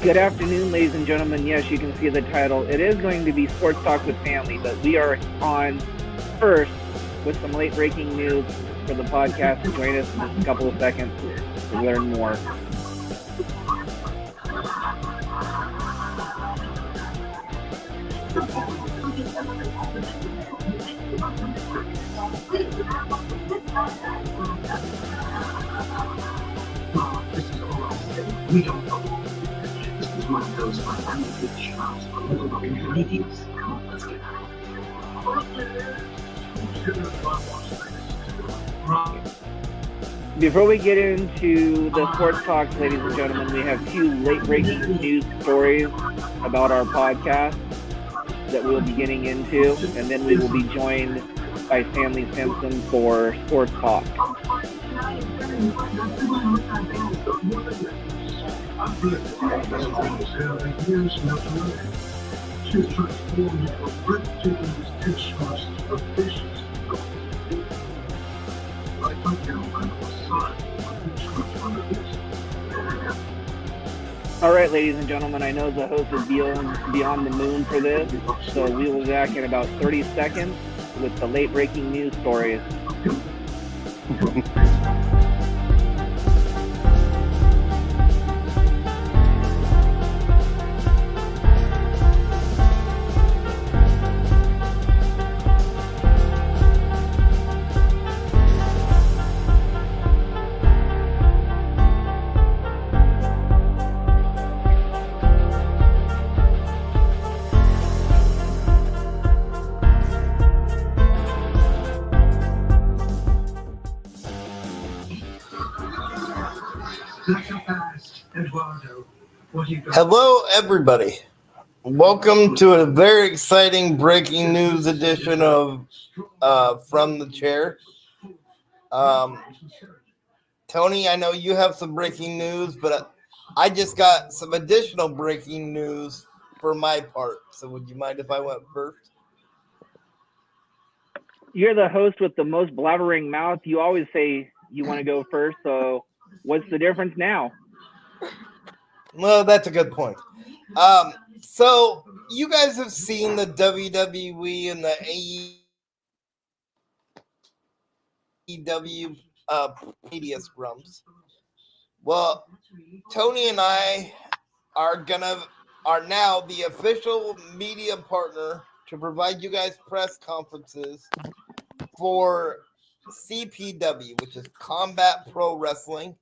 Good afternoon, ladies and gentlemen. Yes, you can see the title. It is going to be Sports Talk with Stanley, but we are on first with some late breaking news for the podcast. Join us in just a couple of seconds to learn more. We don't know. This is one of those financial shops for little ingredients. Come on, let's get out. Before we get into the sports talks, ladies and gentlemen, we have two late breaking news stories about our podcast that we'll be getting into, and then we will be joined by Stanley Simpson for Sports Talk. All right, ladies and gentlemen, I know the host is beyond the moon for this, so we will be back in about 30 seconds with the late breaking news stories. Hello, everybody. Welcome to a very exciting breaking news edition of From the Chair. Tony, I know you have some breaking news, but I just got some additional breaking news for my part. So would you mind if I went first? You're the host with the most blabbering mouth. You always say you want to go first, so what's the difference now? Well, that's a good point. So you guys have seen the WWE and the AEW media scrums. Well, Tony and I are now the official media partner to provide you guys press conferences for CPW, which is Combat Pro Wrestling.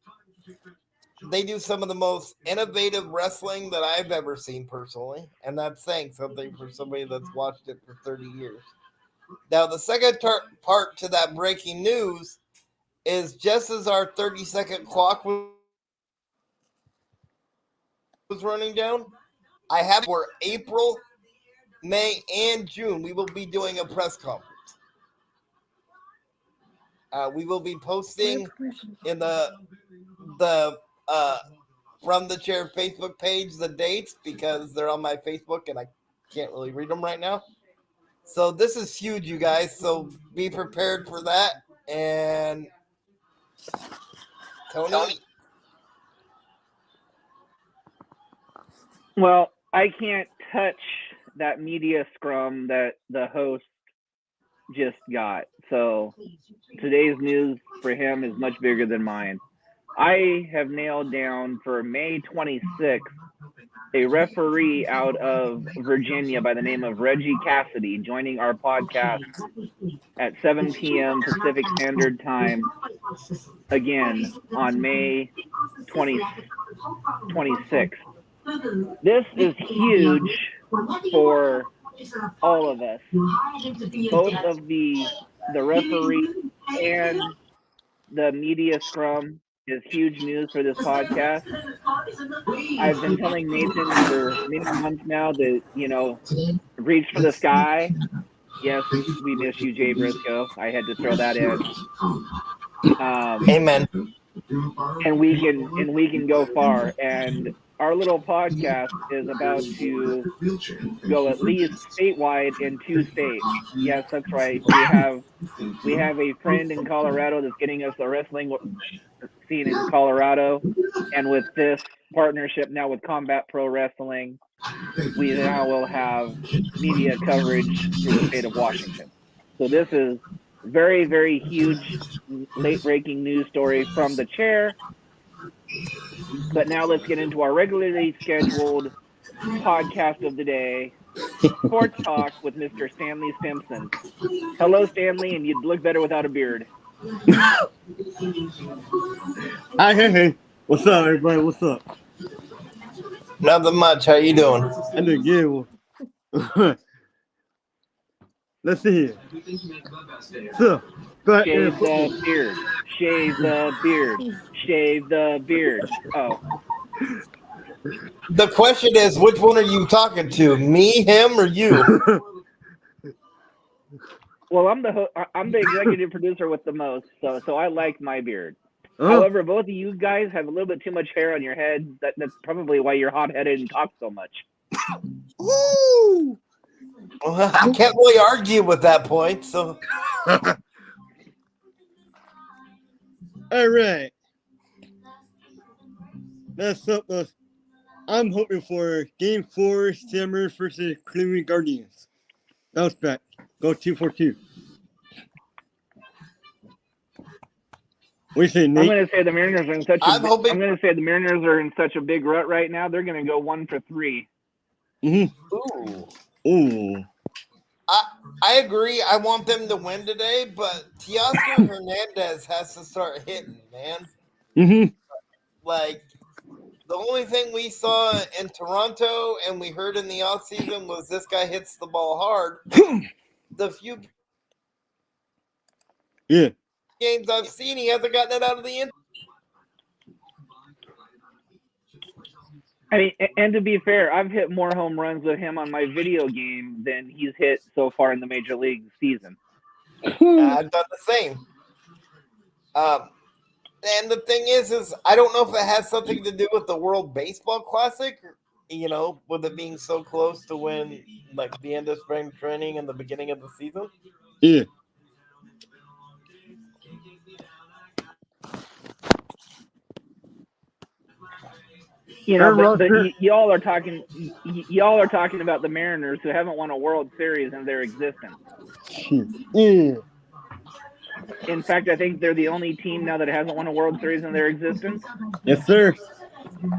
They do some of the most innovative wrestling that I've ever seen personally, and that's saying something for somebody that's watched it for 30 years. Now, the second part to that breaking news is just as our 30-second clock was running down, I have for April, May, and June, we will be doing a press conference. We will be posting in the From the Chair Facebook page the dates because they're on my Facebook and I can't really read them right now. So this is huge, you guys. So be prepared for that. And Tony. Well, I can't touch that media scrum that the host just got. So today's news for him is much bigger than mine. I have nailed down for May 26th a referee out of Virginia by the name of Reggie Cassidy joining our podcast at 7 p.m. Pacific Standard Time again on May 26th. This is huge for all of us. Both of the referees and the media scrum is huge news for this podcast. I've been telling Nathan for many months now that, reach for the sky. Yes, we miss you, Jay Briscoe. I had to throw that in. Amen. And we can go far. And our little podcast is about to go at least statewide in 2 states. Yes, that's right. We have a friend in Colorado that's getting us the wrestling scene in Colorado, and with this partnership now with Combat Pro Wrestling, we now will have media coverage through the state of Washington. So this is very, very huge, late-breaking news story from the chair. But now let's get into our regularly scheduled podcast of the day, Sports Talk with Mr. Stanley Simpson. Hello, Stanley, and you'd look better without a beard. Hi, hey. What's up, everybody? What's up? Nothing much. How you doing? I'm doing good. Let's see here. So, shave the beard. Shave the beard. Shave the beard. Oh. The question is, which one are you talking to? Me, him, or you? Well, I'm the executive producer with the most, so I like my beard. However, both of you guys have a little bit too much hair on your head. That's probably why you're hot-headed and talk so much. Woo! Well, I can't really argue with that point. So, all right. That's up. I'm hoping for Game 4, Samurai versus Cleveland Guardians. Bounce back. Go 2-4-2. What do you say, Nate? I'm going to say the Mariners are in such a big rut right now. They're going to go 1 for 3. Mm-hmm. Ooh. I agree. I want them to win today, but Teoscar Hernandez has to start hitting, man. Mm-hmm. Like, the only thing we saw in Toronto and we heard in the offseason was this guy hits the ball hard. The few games I've seen, he hasn't gotten it out of the end. I mean, and to be fair, I've hit more home runs with him on my video game than he's hit so far in the Major League season. I've done the same. And the thing is I don't know if it has something to do with the World Baseball Classic, with it being so close to when, like, the end of spring training and the beginning of the season. Yeah. But y'all are talking about the Mariners, who haven't won a World Series in their existence. Yeah. In fact, I think they're the only team now that hasn't won a World Series in their existence. Yes, sir. Did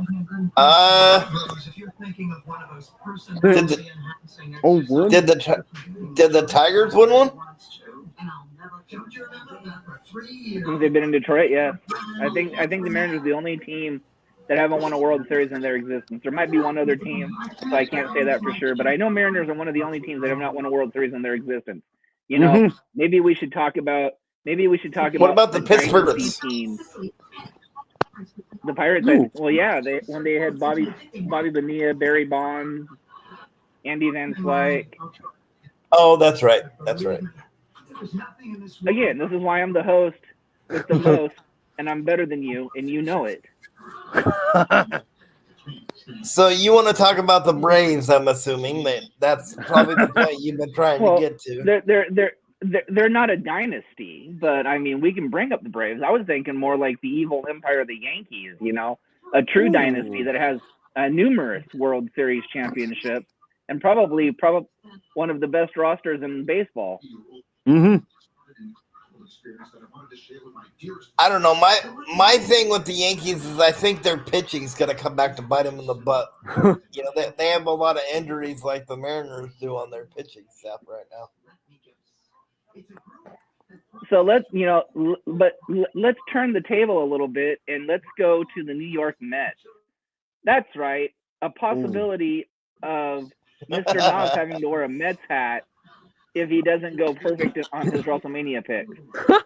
the Tigers win one? Since they've been in Detroit, yeah. I think the Mariners are the only team that haven't won a World Series in their existence. There might be one other team, so I can't say that for sure. But I know Mariners are one of the only teams that have not won a World Series in their existence. Maybe we should talk about. What about the Pittsburgh team? The Pirates. When they had Bobby Bonilla, Barry Bonds, Andy Van Slyke. Oh, that's right. That's right. Again, this is why I'm the host with the most, and I'm better than you, and you know it. So you want to talk about the Braves? I'm assuming that's probably the point you've been trying to get to. They're not a dynasty, but I mean, we can bring up the Braves. I was thinking more like the evil empire of the Yankees. A true dynasty that has numerous World Series championships and probably one of the best rosters in baseball. Mm-hmm. I don't know. My thing with the Yankees is I think their pitching is going to come back to bite them in the butt. They have a lot of injuries like the Mariners do on their pitching staff right now. So let's turn the table a little bit and let's go to the New York Mets. That's right. A possibility of Mr. Nas having to wear a Mets hat if he doesn't go perfect on his WrestleMania pick.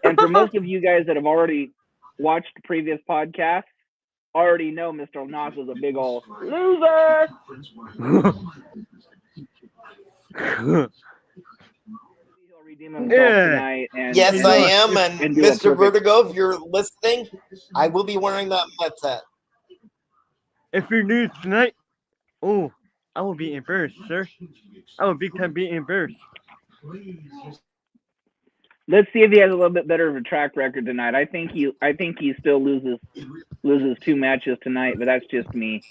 And for most of you guys that have already watched previous podcasts, already know Mr. Nas is a big old loser. He'll redeem himself tonight. And Yes, I am. And do a Mr. perfect- Vertigo, if you're listening, I will be wearing that Mets hat. If you lose tonight, oh, I will be embarrassed, sir. I will big time be embarrassed. Let's see if he has a little bit better of a track record tonight. I think he still loses 2 matches tonight, but that's just me.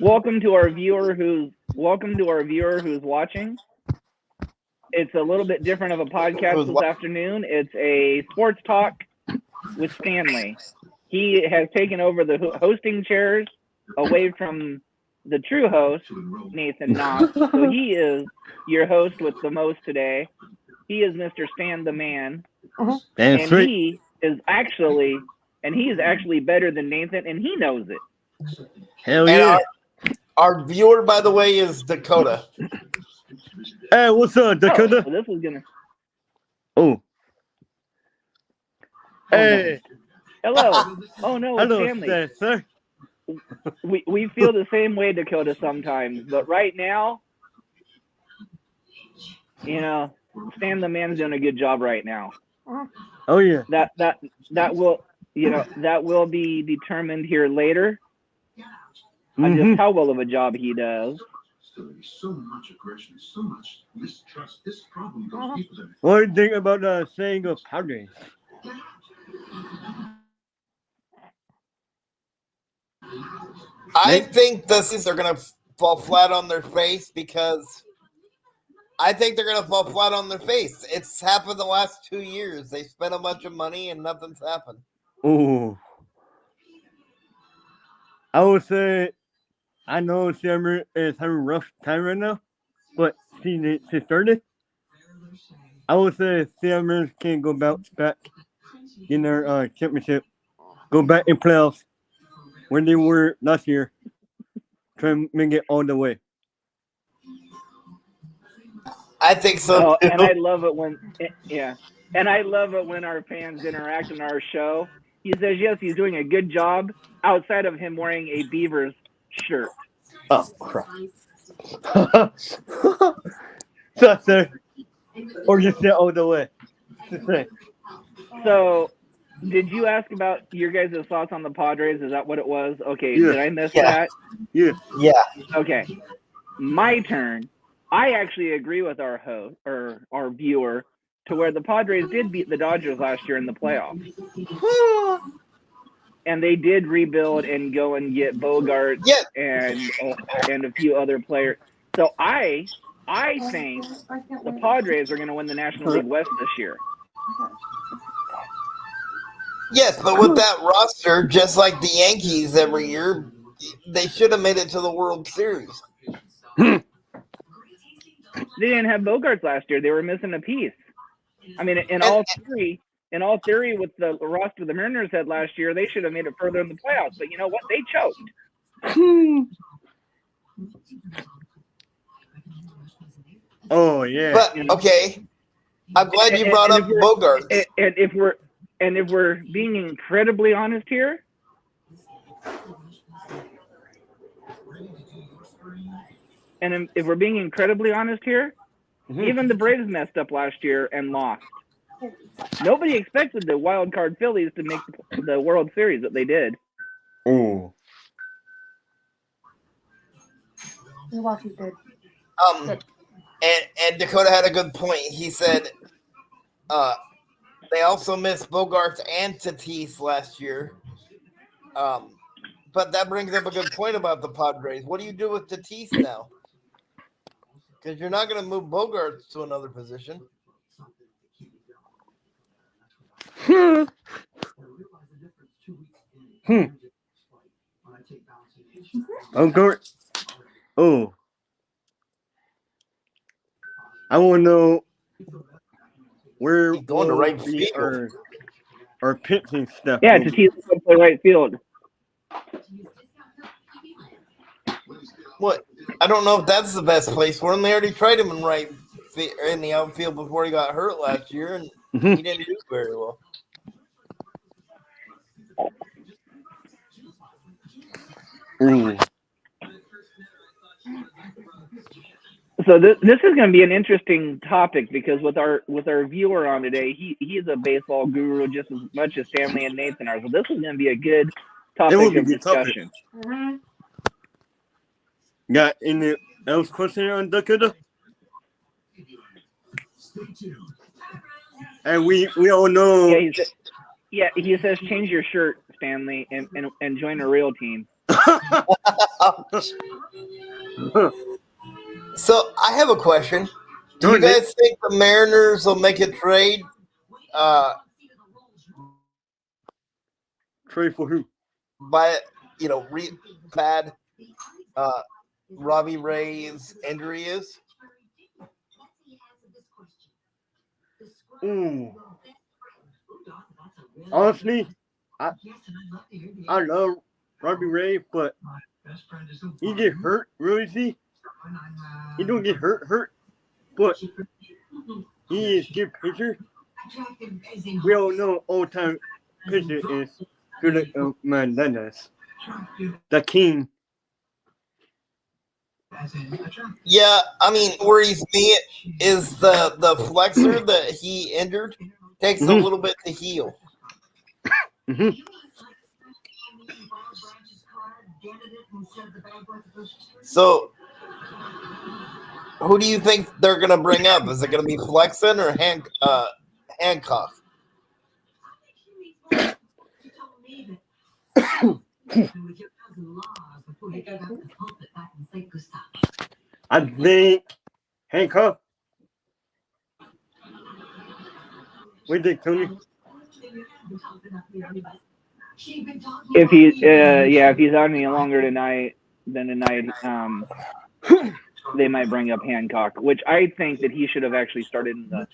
Welcome to our viewer who's watching. It's a little bit different of a podcast this afternoon. It's a sports talk with Stanley. He has taken over the hosting chairs away from the true host, Nathan Knott. So he is your host with the most today. He is Mr. Stan the Man. And he is actually better than Nathan, and he knows it. Hell yeah. Our viewer, by the way, is Dakota. Hey, what's up, Dakota? So this was gonna. Oh. Hey. Hello. Oh no, it's Hello, Stanley. sir. We feel the same way, Dakota, sometimes, but right now, Stan the Man's doing a good job right now. Oh yeah. That will be determined here later on just how well of a job he does. So much aggression, so much mistrust. This problem goes deeper than. What do you think about the saying of Padres? I think the Seas are going to fall flat on their face because I think they're going to fall flat on their face. It's happened the last 2 years. They spent a bunch of money and nothing's happened. Oh. I would say, I know Summer is having a rough time right now, but she started. I would say Summer can go bounce back in their championship, go back in playoffs where they were last year, try and make it all the way. I think so. And I love it when our fans interact on our show. He says, yes, he's doing a good job outside of him wearing a Beavers shirt. Oh, crap. So, sir. Or just say all the way. So, did you ask about your guys' thoughts on the Padres? Is that what it was? Okay, Yeah. Did I miss that? Yeah. Yeah. Okay. My turn. I actually agree with our host or our viewer to where the Padres did beat the Dodgers last year in the playoffs. And they did rebuild and go and get Bogart and a few other players. So I think the Padres are going to win the National League West this year. Yes, but with that roster, just like the Yankees every year, they should have made it to the World Series. They didn't have Bogarts last year. They were missing a piece. I mean, in all theory, with the roster the Mariners had last year, they should have made it further in the playoffs. But you know what? They choked. Oh yeah. But okay, I'm glad you brought up Bogart. And if we're being incredibly honest here, even the Braves messed up last year and lost. Nobody expected the wild card Phillies to make the World Series that they did. Oh. And Dakota had a good point. He said they also missed Bogarts and Tatis last year. But that brings up a good point about the Padres. What do you do with Tatis now? Because you're not going to move Bogarts to another position. Bogart. Oh. I want to know where He's going to right field. Our pitching stuff. Yeah, Tatis will play right field. What? I don't know if that's the best place for him. They already tried him in right in the outfield before he got hurt last year, and Mhm. he didn't do very well. Ooh. So this is going to be an interesting topic because with our viewer on today, he's a baseball guru just as much as Stanley and Nathan are. So this is going to be a good It will topic be a of good topic. discussion. Got any else question on Dakota? And we all know. He says change your shirt, Stanley, and join a real team. So I have a question. Do you guys think the Mariners will make a trade? Trade for who? By bad Robbie Ray's injury is? Ooh. Honestly, I love Robbie Ray, but he get hurt real easy. He don't get hurt, but he is good pitcher. We all know all-time pitcher is Felix Menendez, the king. Yeah, I mean, where he's me is the flexor that he injured takes a little bit to heal. Mm-hmm. So, who do you think they're going to bring up? Is it going to be Flexen or Hancock? I think Hancock. What do you think, Tony? If he's out any longer tonight, they might bring up Hancock, which I think that he should have actually started in the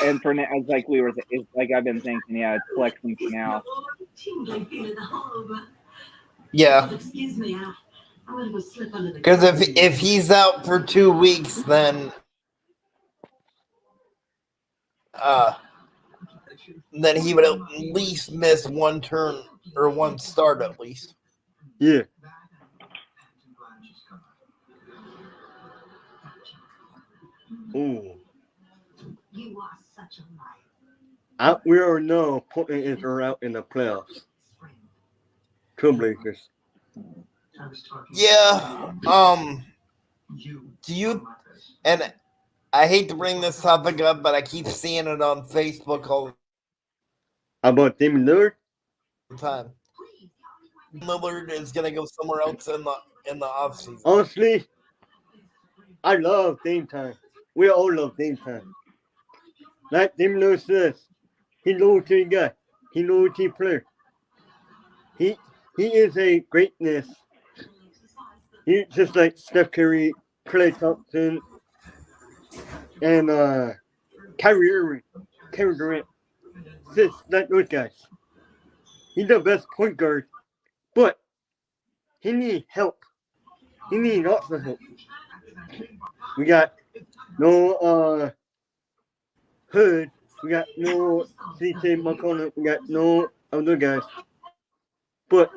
and for now, like I've been thinking, it's flexing for now. Yeah. Because if he's out for 2 weeks, then he would at least miss one turn or one start at least. Yeah. Ooh. We already know Portland is out in the playoffs. Trailblazers. Yeah. Do you? And I hate to bring this topic up, but I keep seeing it on Facebook all about Damian Lillard? the time. Lillard is gonna go somewhere else in the offseason. Honestly, I love Dame time. We all love Dame time. Like Damian Lillard says, he's a loyalty guy. He's a loyalty player. He is a greatness. He's just like Steph Curry, Klay Thompson, and Kyrie Irving, Kevin Durant. Just like those guys. He's the best point guard, but he needs help. He needs lots of help. We got no Hood. We got no CJ McConnell. We got no other guys. But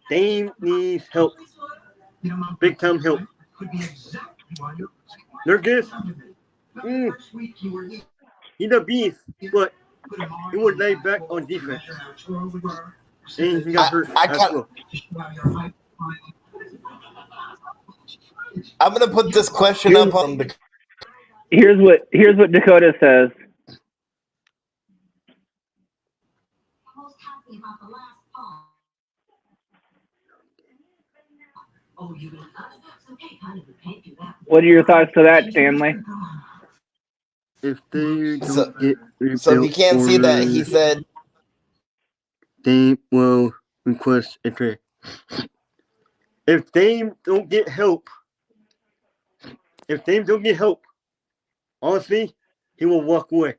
Dame needs help. Big time help. Nurkic, he's a beast, but he would lay back on defense. And he got hurt as well. I'm gonna put this question up on the. Here's what Dakota says. What are your thoughts to that, Stanley? If they don't get rebuilt, so if you can't see that, he said they will request a trade. If they don't get help, honestly, he will walk away.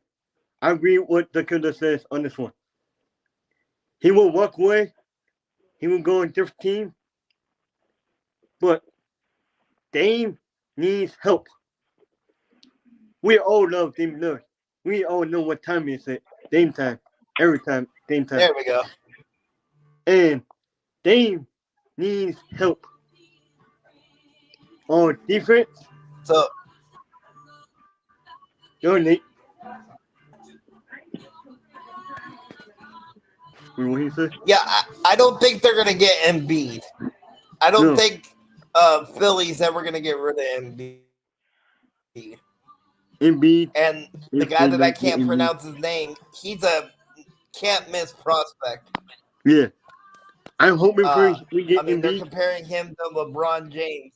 I agree with what Dakota says on this one. He will walk away. He will go on a different team. But Dame needs help. We all love Dame Lillard. We all know what time is it. Dame time. Every time, Dame time. There we go. And Dame needs help on defense. So Go, Nate. What he say? yeah, I don't think they're gonna get Embiid. I don't No. think Philly's ever gonna get rid of Embiid. Embiid. And the guy that I can't pronounce his name, he's a can't miss prospect. Yeah. I'm hoping we get I mean, they're Embiid. comparing him to LeBron James.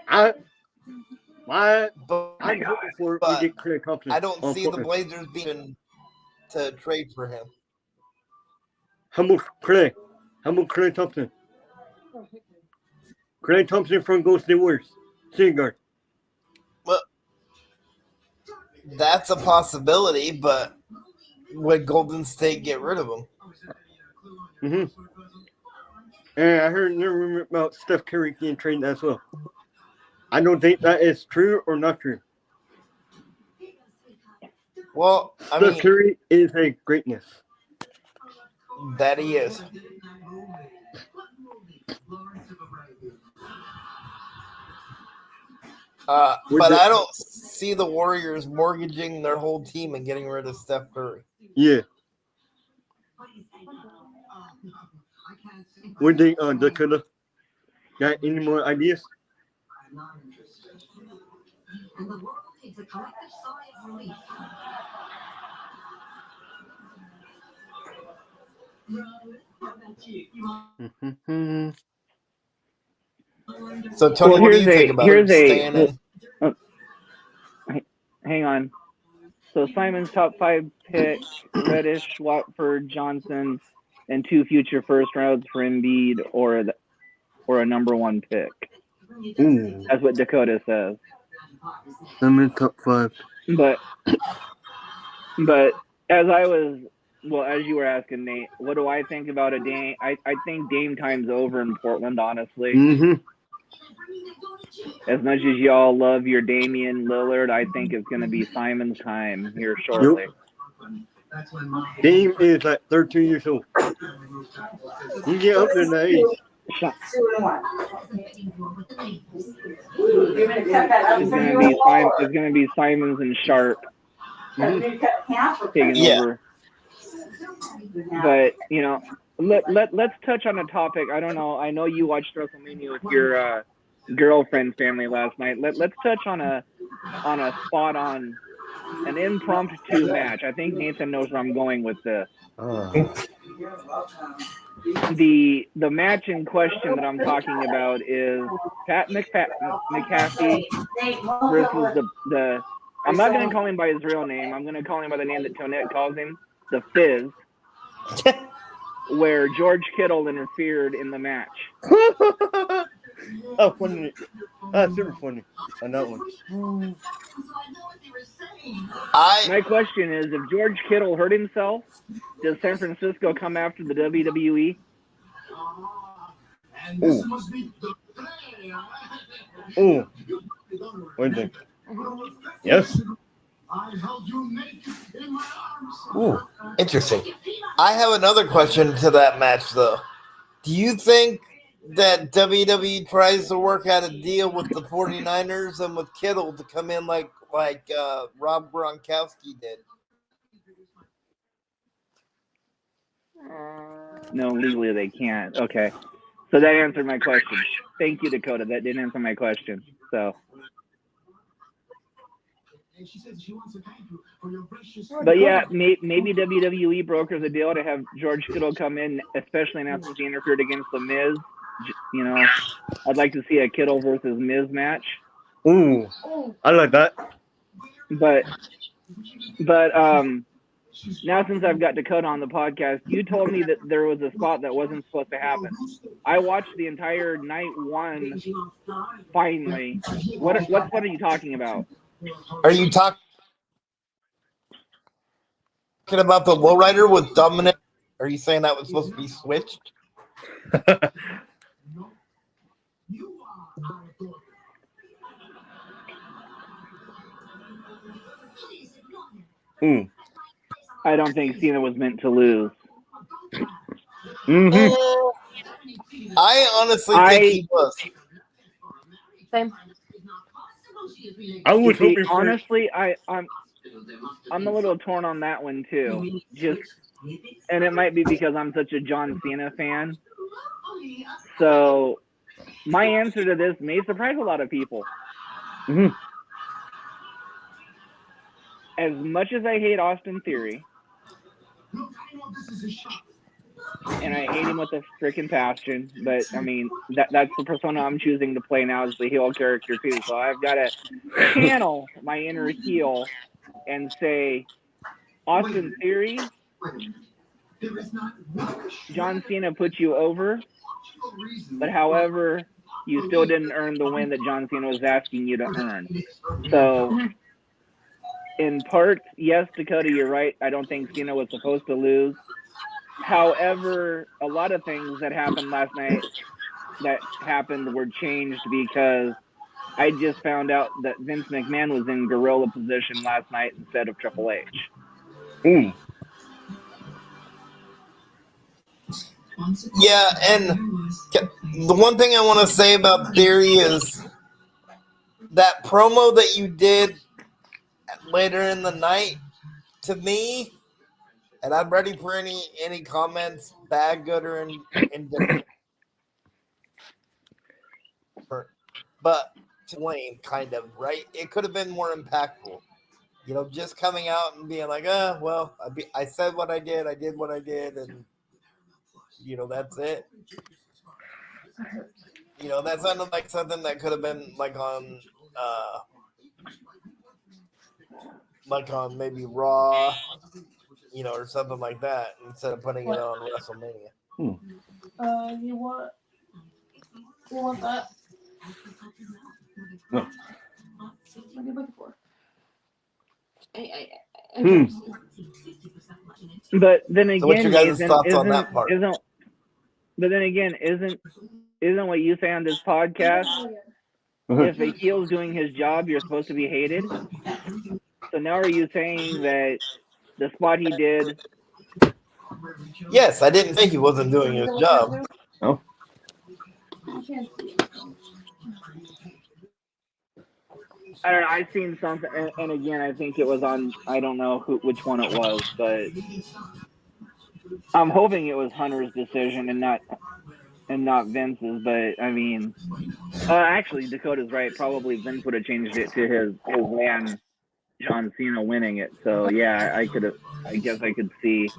I'm But hoping for but we get Clay Thompson. I don't on see the Portland. Blazers being to trade for him. How about Clay? How about Clay Thompson? Clay Thompson from Golden State Warriors. Shooting guard. Well, that's a possibility, but would Golden State get rid of him? Mm-hmm. And I heard another rumor about Steph Curry getting traded as well. I don't think that is true or not true. Well, I Steph mean, Curry is a greatness. that he is. But I don't see the Warriors mortgaging their whole team and getting rid of Steph Curry. Yeah. What do you think, Dakota? Got any more ideas? Mm-hmm. So, Tony, Well, what do you think about it? Staying in? Hang on. So Simon's top 5 pick, Reddish, Watford, Johnson, and 2 future first rounds for Embiid or a number 1 pick. Ooh. That's what Dakota says. I'm in top 5. But as you were asking, Nate, what do I think about a Dame? I think Dame time's over in Portland, honestly. Mm-hmm. As much as y'all love your Damian Lillard, I think it's going to be Simon's time here shortly. Yep. Dame is like 13 years old. You get up in the age. It's going to be Simons and Sharp taking over. But let's touch on a topic. I don't know. I know you watched WrestleMania with your girlfriend's family last night. Let's touch on a spot on an impromptu match. I think Nathan knows where I'm going with this. The match in question that I'm talking about is Pat McAfee versus the I'm not going to call him by his real name. I'm going to call him by the name that Tonette calls him, the Fizz, where George Kittle interfered in the match. Oh, funny. Super funny on that one. My question is, if George Kittle hurt himself, does San Francisco come after the WWE? Oh. What do you think? Yes. Ooh, interesting. I have another question to that match, though. Do you think that WWE tries to work out a deal with the 49ers and with Kittle to come in like Rob Gronkowski did? No, legally they can't. Okay. So that answered my question. Thank you, Dakota. That didn't answer my question. So. But yeah, maybe WWE brokers a deal to have George Kittle come in, especially now since he interfered against the Miz. I'd like to see a Kittle versus Miz match. Ooh, I like that. But now since I've got Dakota on the podcast, you told me that there was a spot that wasn't supposed to happen. I watched the entire night 1. Finally, what spot are you talking about? Are you talking about the lowrider with Dominic? Are you saying that was supposed to be switched? I don't think Cena was meant to lose. I honestly think he was. Same. I was See, hoping for honestly, I'm a little torn on that one too. And it might be because I'm such a John Cena fan. So my answer to this may surprise a lot of people. Mhm. As much as I hate Austin Theory, and I hate him with a freaking passion, but I mean that's the persona I'm choosing to play now is the heel character too. So I've got to channel my inner heel and say, Austin Theory, John Cena put you over, but however, you still didn't earn the win that John Cena was asking you to earn. So, in part, yes, Dakota, you're right. I don't think Cena was supposed to lose. However, a lot of things that happened last night were changed because I just found out that Vince McMahon was in gorilla position last night instead of Triple H. Yeah, and the one thing I want to say about Theory is that promo that you did later in the night, to me, and I'm ready for any comments, bad, good, or indifferent. But to Wayne, kind of, right? It could have been more impactful. You know, just coming out and being like, well, I said what I did what I did, and, you know, that's it. You know, that sounded like something that could have been like on maybe Raw, you know, or something like that, instead of putting it on WrestleMania. You want that? No. What are you looking for? But then So what's again, your guys' Nathan, thoughts on that part? isn't what you say on this podcast? If a heel's doing his job, you're supposed to be hated. So now are you saying that the spot he did? Yes, I didn't think he wasn't doing his job. No. I don't know. I seen something, and again, I think it was on. I don't know which one it was, but I'm hoping it was Hunter's decision and not Vince's. But I mean, actually, Dakota's right. Probably Vince would have changed it to his man, John Cena, winning it. So yeah, I guess I could see.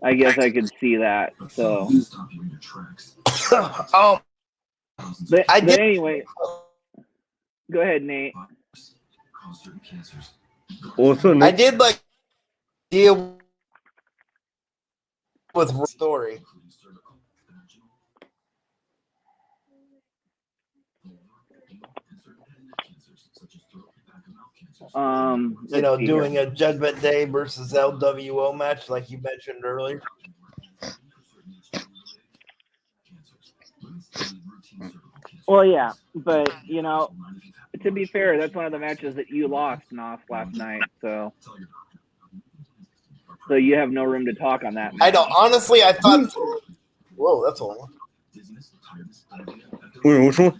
I guess I could see that. So. But anyway, go ahead, Nate. Also, I did like deal with story. You know, doing a Judgment Day versus LWO match like you mentioned earlier. Well, yeah, but you know, to be fair, that's one of the matches that you lost, Nos, last night. So you have no room to talk on that match. I don't. Honestly, I thought. Whoa, that's all. Wait, which one?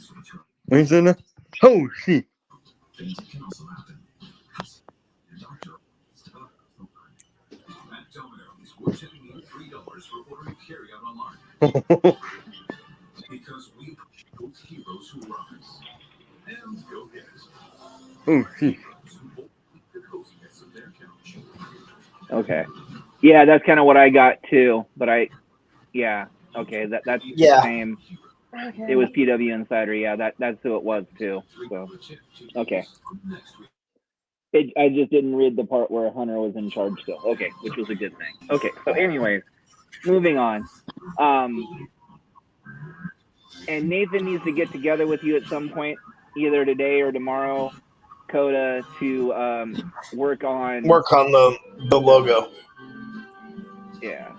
What is that? Oh, shit. Oh, shit. Okay. Yeah, that's kind of what I got too. But okay, that's the same. Okay. It was PW Insider. Yeah, that's who it was too. So okay. I just didn't read the part where Hunter was in charge still. Okay, which was a good thing. Okay, so anyways, moving on. And Nathan needs to get together with you at some point, either today or tomorrow, Coda, to work on the logo. Yeah.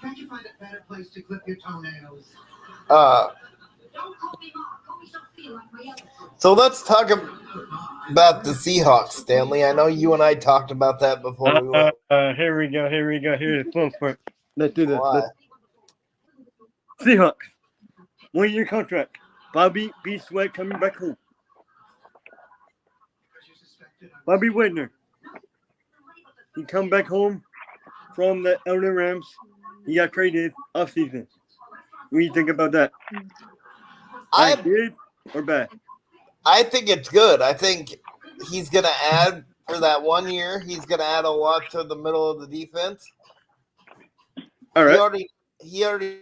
Can't you find a better place to clip your toenails? So let's talk about the Seahawks, Stanley. I know you and I talked about that before we went. Here we go. Here's the fun part. Let's do this. Why? Seahawks. 1 year contract. Bobby B. Sweat coming back home. Bobby Whitner. He come back home from the LA Rams. He got traded off season. What do you think about that? Good or bad? I think it's good. I think he's going to add for that 1 year. He's going to add a lot to the middle of the defense. All right. He already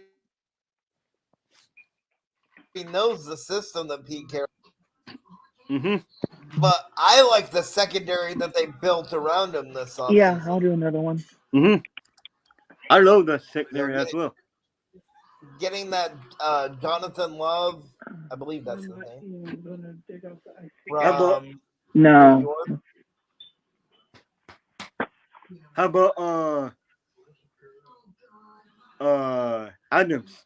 knows the system that Pete carries. Mm-hmm. But I like the secondary that they built around him this offseason. Yeah, I'll do another one. Mm-hmm. I love the secondary as well. Getting that Jonathan Love, I believe that's his name. No. How about Adams?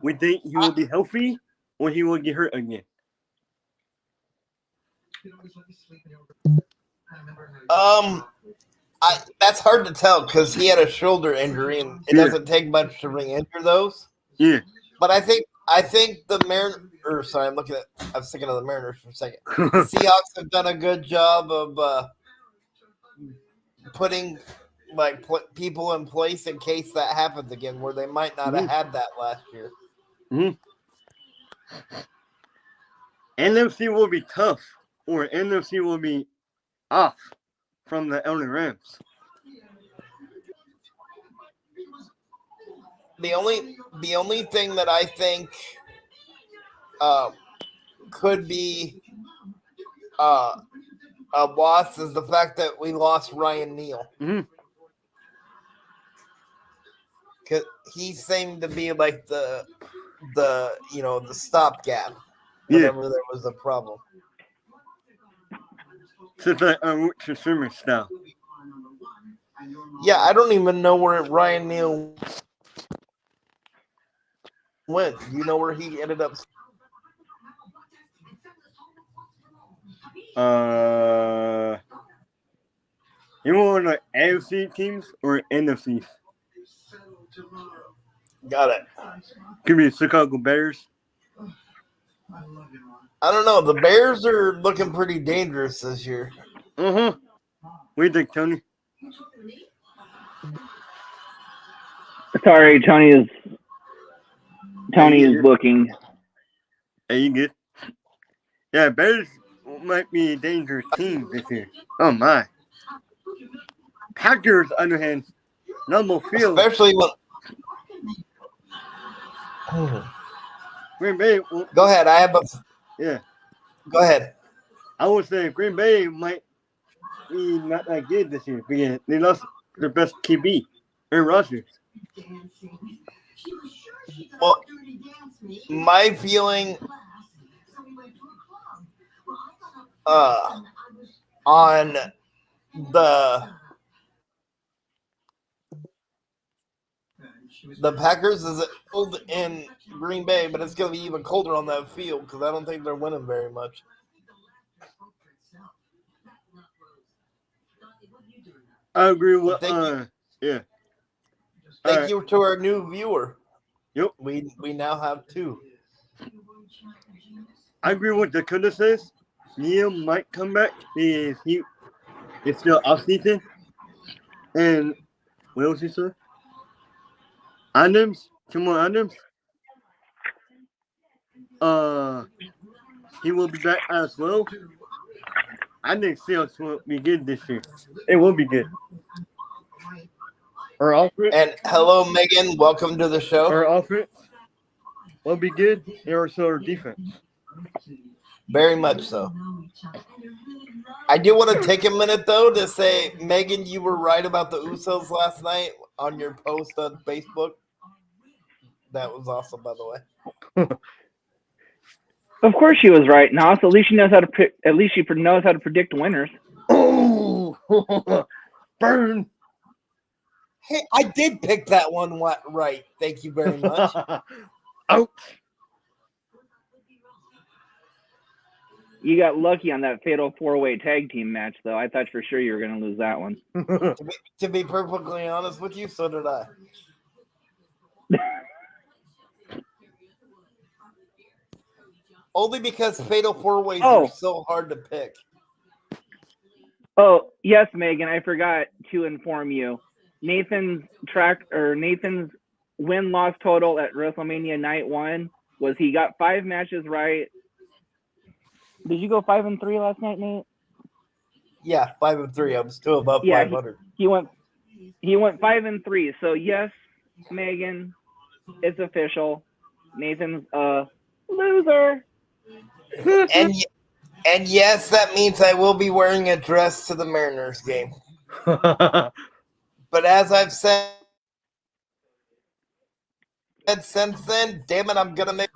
We think he will be healthy or he will get hurt again? That's hard to tell because he had a shoulder injury and it doesn't take much to re-injure those. Yeah. But I think the Mariners. Sorry, I was thinking of the Mariners for a second. The Seahawks have done a good job of putting people in place in case that happens again, where they might not have had that last year. Mm-hmm. NFC will be tough, or NFC will be off from the LA Rams. The only thing that I think could be a loss is the fact that we lost Ryan Neal. Mm-hmm. Cause he seemed to be like the stopgap whenever there was a problem. So it's like consumer style. Yeah, I don't even know where Ryan Neal went. You know where he ended up? You want like AFC teams or NFC? Got it. Could be Chicago Bears. I don't know. The Bears are looking pretty dangerous this year. What do you think, Tony? Sorry, Tony is booking. Hey, you good? Yeah, Bears might be a dangerous team this year. Oh my. Packers, on the other hand, number field. Especially when. Green Bay. Go ahead. Yeah. Go ahead. I would say Green Bay might be not that good this year because they lost their best QB, Aaron Rodgers. Well, my feeling on the Packers is cold in Green Bay, but it's going to be even colder on that field because I don't think they're winning very much. I agree with yeah. Thank you to our new viewer. Yep. We now have two. I agree with what Dakota says. Neil might come back. It's still off season. And what else he said? Adams. Come on, Adams. He will be back as well. I think Seahawks will be good this year. It will be good. Our offense. And hello, Megan. Welcome to the show. Our offense will be good. And also our defense. Very much so. I do want to take a minute, though, to say, Megan, you were right about the Usos last night on your post on Facebook. That was awesome, by the way. Of course, she was right. Now, so at least she knows how to knows how to predict winners. Oh, burn! Hey, I did pick that one right. Thank you very much. Ouch. You got lucky on that fatal 4-way tag team match, though. I thought for sure you were going to lose that one. To be perfectly honest with you, so did I. Only because fatal 4-ways are so hard to pick. Oh, yes, Megan, I forgot to inform you. Nathan's win-loss total at WrestleMania Night 1 was he got 5 matches right. Did you go 5-3 last night, Nate? Yeah, 5-3. I'm still above 500. He went 5-3. So yes, Megan, it's official. Nathan's a loser. And yes, that means I will be wearing a dress to the Mariners game. But as I've said since then, damn it, I'm gonna make.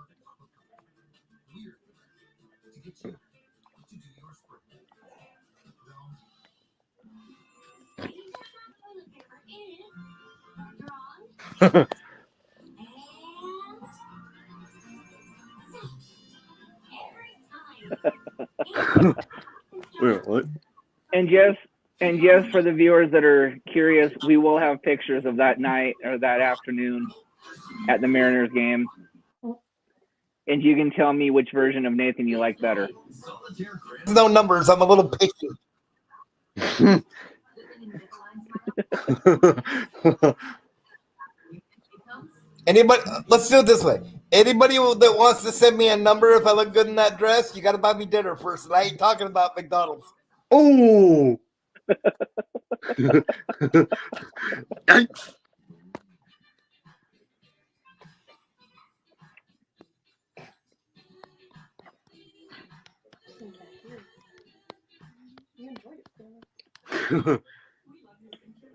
Wait, what? And yes, for the viewers that are curious, we will have pictures of that night or that afternoon at the Mariners game. And you can tell me which version of Nathan you like better. No numbers. I'm a little picky. Anybody? Let's do it this way. Anybody that wants to send me a number if I look good in that dress, you got to buy me dinner first. And I ain't talking about McDonald's. Oh. Yikes.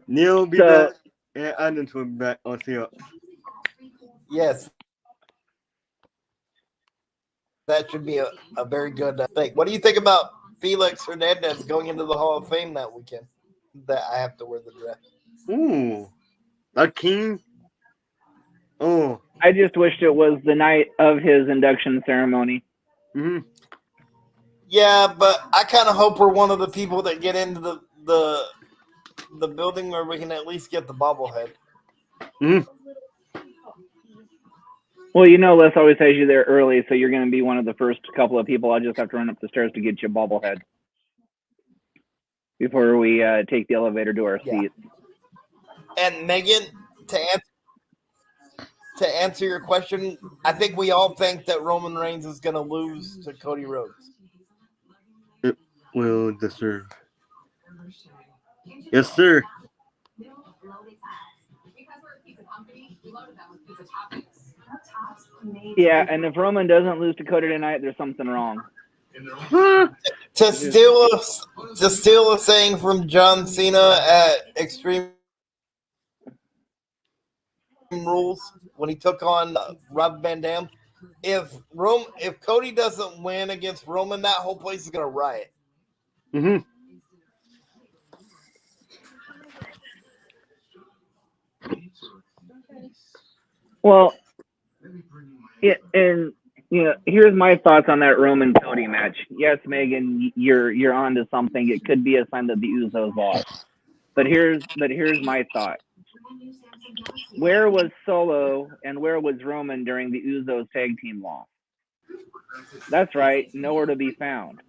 Neil be back and Adams will be back on CL. Yes. That should be a very good thing. What do you think about Felix Hernandez going into the Hall of Fame that weekend? That I have to wear the dress. Ooh. A king? Oh. I just wished it was the night of his induction ceremony. Mm-hmm. Yeah, but I kind of hope we're one of the people that get into the building where we can at least get the bobblehead. Mm-hmm. Well, Les always has you there early, so you're going to be one of the first couple of people. I'll just have to run up the stairs to get you a bobblehead before we take the elevator to our seats. And Megan, to answer your question, I think we all think that Roman Reigns is going to lose to Cody Rhodes. It will deserve. Yes, sir. Yeah, and if Roman doesn't lose to Cody tonight, there's something wrong. To steal a saying from John Cena at Extreme Rules when he took on Rob Van Dam, if Cody doesn't win against Roman, that whole place is gonna riot. Mm-hmm. Well, and here's my thoughts on that Roman Cody match. Yes, Megan, you're onto something. It could be a sign that the Usos lost. But here's my thought. Where was Solo and where was Roman during the Usos tag team loss? That's right, nowhere to be found.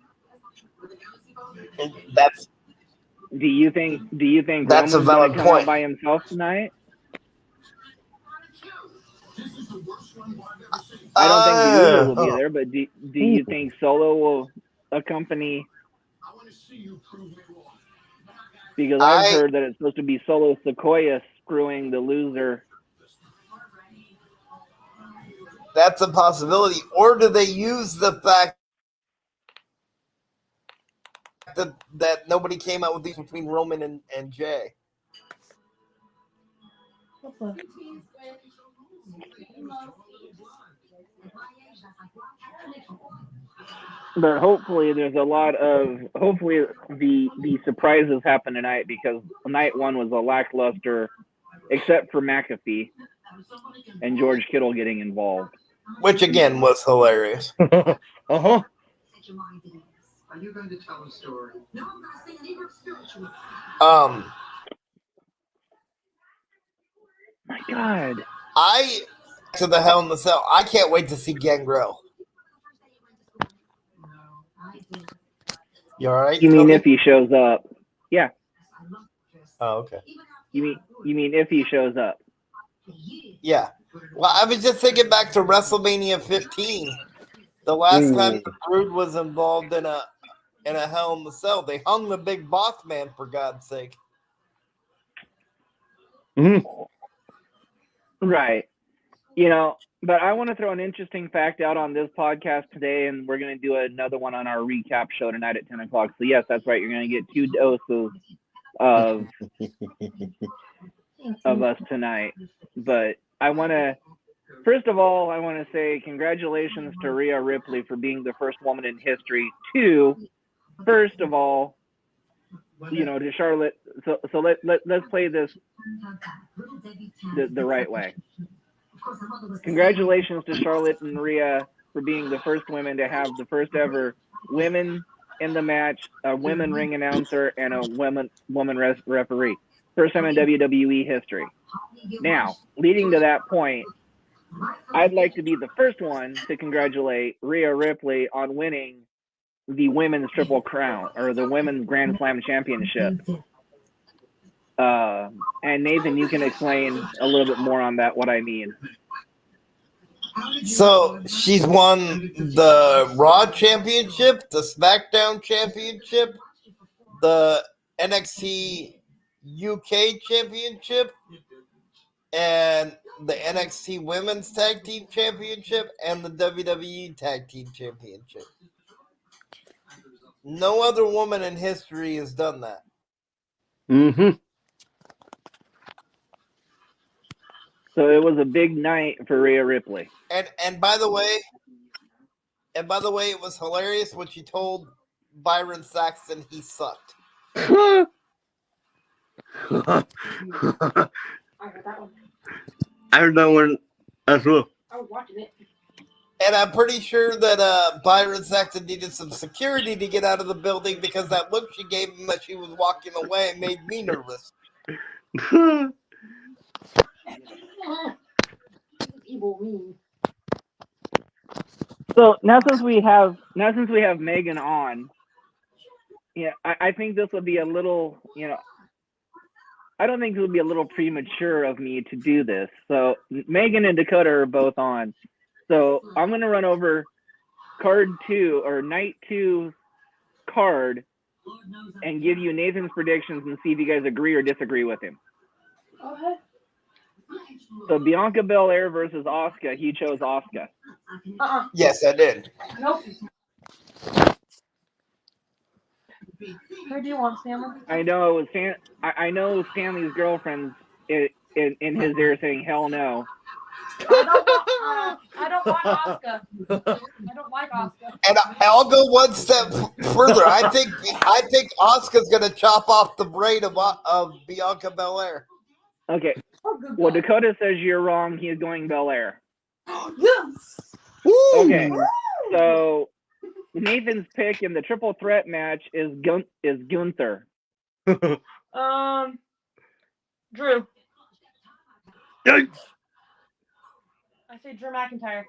Do you think That's Roman's a valid going to come point out by himself tonight? I don't think the Usos will be there, but do you think Solo will accompany? Because I've heard that it's supposed to be Solo Sequoia screwing the loser. That's a possibility. Or do they use the fact that nobody came out with these between Roman and Jay? But hopefully there's a lot of the surprises happen tonight, because night one was a lackluster except for McAfee and George Kittle getting involved. Which again was hilarious. Uh-huh. Are you going to tell a story? No, I'm not saying anything spiritual. My God. To the Hell in the Cell. I can't wait to see Gangrel. You all right? You mean Toby? if he shows up? Yeah. Oh, okay. You mean if he shows up? Yeah. Well, I was just thinking back to WrestleMania 15. The last time the Brood was involved in a Hell in the Cell, they hung the big boss man, for God's sake. Right. You know, but I want to throw an interesting fact out on this podcast today, and we're going to do another one on our recap show tonight at 10 o'clock. So, yes, that's right. You're going to get 2 doses of us tonight. But I want to, first of all, I want to say congratulations to Rhea Ripley for being the first woman in history to, first of all, you know, to Charlotte. So let's play this the right way. Congratulations to Charlotte and Rhea for being the first women to have the first ever women in the match, a women ring announcer, and a woman referee. First time in WWE history. Now, leading to that point, I'd like to be the first one to congratulate Rhea Ripley on winning the women's Triple Crown, or the women's Grand Slam Championship. And Nathan, you can explain a little bit more on that, what I mean. So she's won the Raw Championship, the SmackDown Championship, the NXT UK Championship, and the NXT Women's Tag Team Championship, and the WWE Tag Team Championship. No other woman in history has done that. Mm-hmm. So it was a big night for Rhea Ripley. And by the way, it was hilarious when she told Byron Saxton he sucked. I heard that one. I heard that one as well. I was watching it. And I'm pretty sure that Byron Saxton needed some security to get out of the building, because that look she gave him as she was walking away made me nervous. Evil mean. So now since we have Megan on, yeah, I think this would be a little, you know, I don't think it would be a little premature of me to do this. So Megan and Dakota are both on. So I'm going to run over card 2 or night 2 card and give you Nathan's predictions and see if you guys agree or disagree with him. Okay. So Bianca Belair versus Asuka. He chose Asuka. Yes, I did. Nope. Who do you want, Stanley? I know I know Stanley's girlfriend's in his ear saying hell no. I don't want Asuka. I don't like Asuka. And I'll go one step further. I think Asuka's gonna chop off the brain of Bianca Belair. Okay. Oh, good Well, God. Dakota says you're wrong. He's going Belair. Yes. Okay. So Nathan's pick in the triple threat match is Gunther. Drew. Yikes! I say Drew McIntyre.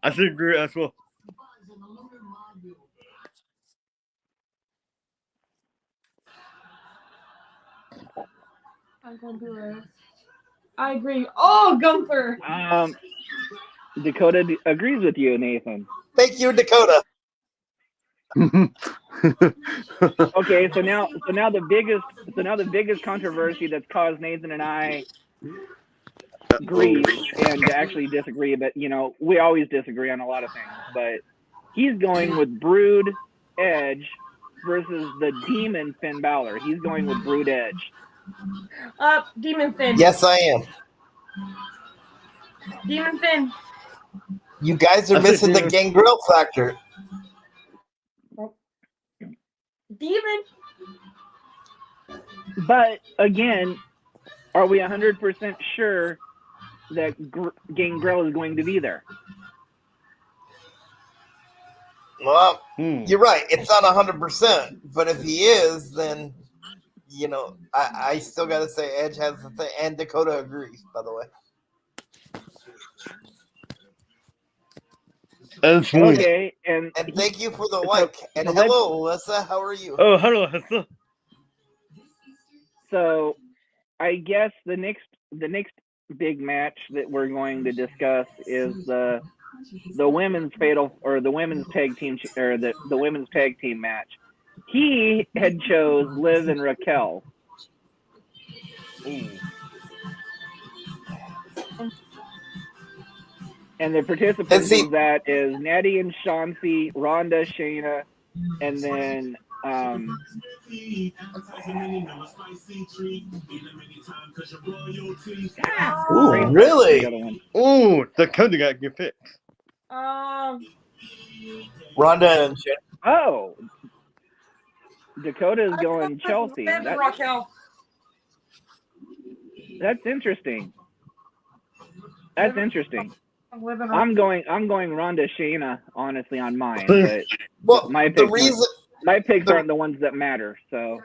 I should agree as well. I'm going to Drew. I agree. Oh, Gunther. Dakota agrees with you, Nathan. Thank you, Dakota. Okay, so now the biggest controversy that's caused Nathan and I grief and actually disagree, but you know, we always disagree on a lot of things. But he's going with Brood Edge versus the Demon Finn Balor. He's going with Brood Edge. Demon Finn. Yes, I am. Demon Finn. You guys are missing the Gangrel factor. Demon. But again, are we 100% sure that Gangrel is going to be there? Well, you're right. It's not 100%, but if he is, then I still got to say Edge has the thing, and Dakota agrees. By the way. Okay, and thank you for the like. And hello, Alyssa. How are you? Oh, hello, Alyssa. So, I guess the next big match that we're going to discuss is the women's fatal or the women's tag team or the women's tag team match. He had chose Liv and Raquel. Ooh. And the participants of that is Natty and Chauncey, Rhonda, Shayna, and then Ooh, really? Ooh, Dakota got your pick. Rhonda and Shayna. Oh, Dakota's going Chelsea. That's interesting. That's interesting. I'm going Rhonda Shayna, honestly, on mine. But my picks aren't the ones that matter. So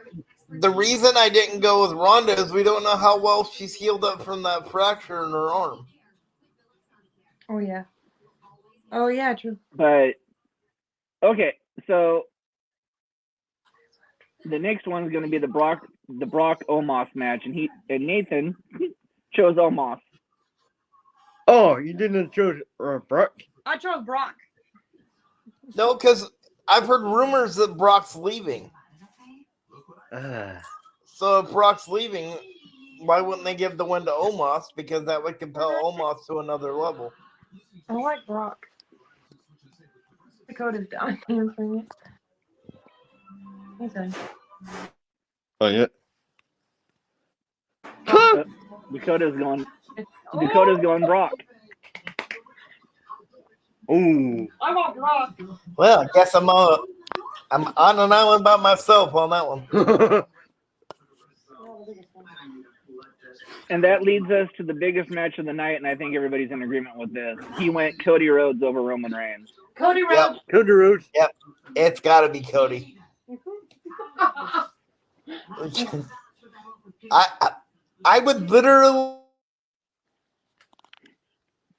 the reason I didn't go with Rhonda is we don't know how well she's healed up from that fracture in her arm. Oh yeah, true. But okay, so the next one is going to be the Brock Omos match, and Nathan chose Omos. Oh, you didn't choose Brock? I chose Brock. No, because I've heard rumors that Brock's leaving. So if Brock's leaving, why wouldn't they give the win to Omos? Because that would compel Omos to another level. I like Brock. Dakota's down answering it. Okay. Oh, yeah. Dakota's going Brock. Ooh. I want Brock. Well, I guess I'm on an island by myself on that one. And that leads us to the biggest match of the night, and I think everybody's in agreement with this. He went Cody Rhodes over Roman Reigns. Cody Rhodes. Yep. Cody Rhodes. Yep. It's got to be Cody. I would literally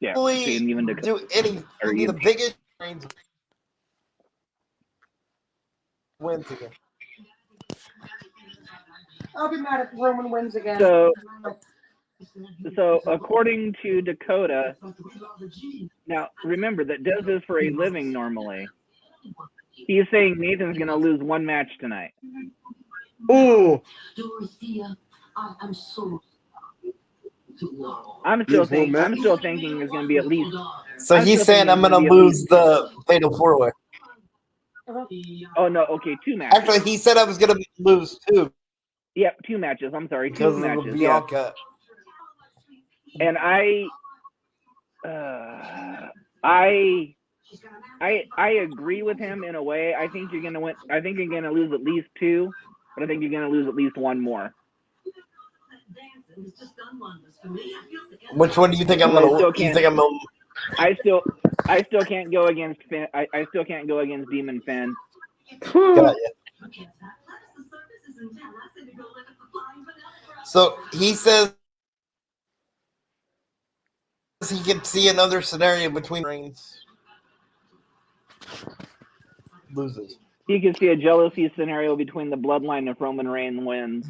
do any the biggest wins again. I'll be mad if Roman wins again. So according to Dakota, now remember that does this for a living normally. He's saying Nathan's going to lose one match tonight. Ooh. I'm still thinking it's going to be at least. So he's saying I'm going to lose the Fatal 4-Way. Oh no! Okay, 2 matches. Actually, he said I was going to lose 2. Yep, 2 matches. I'm sorry, 2 because matches. Of Bianca. Yeah. And I agree with him in a way. I think you're gonna win. I think you're gonna lose at least 2, but I think you're gonna lose at least 1 more. Which one do you think I'm gonna? You think I'm gonna? I still can't go against Finn. I still can't go against Demon Finn. Got you. So he says he can see another scenario between Reigns loses. He could see a jealousy scenario between the bloodline if Roman Reigns wins.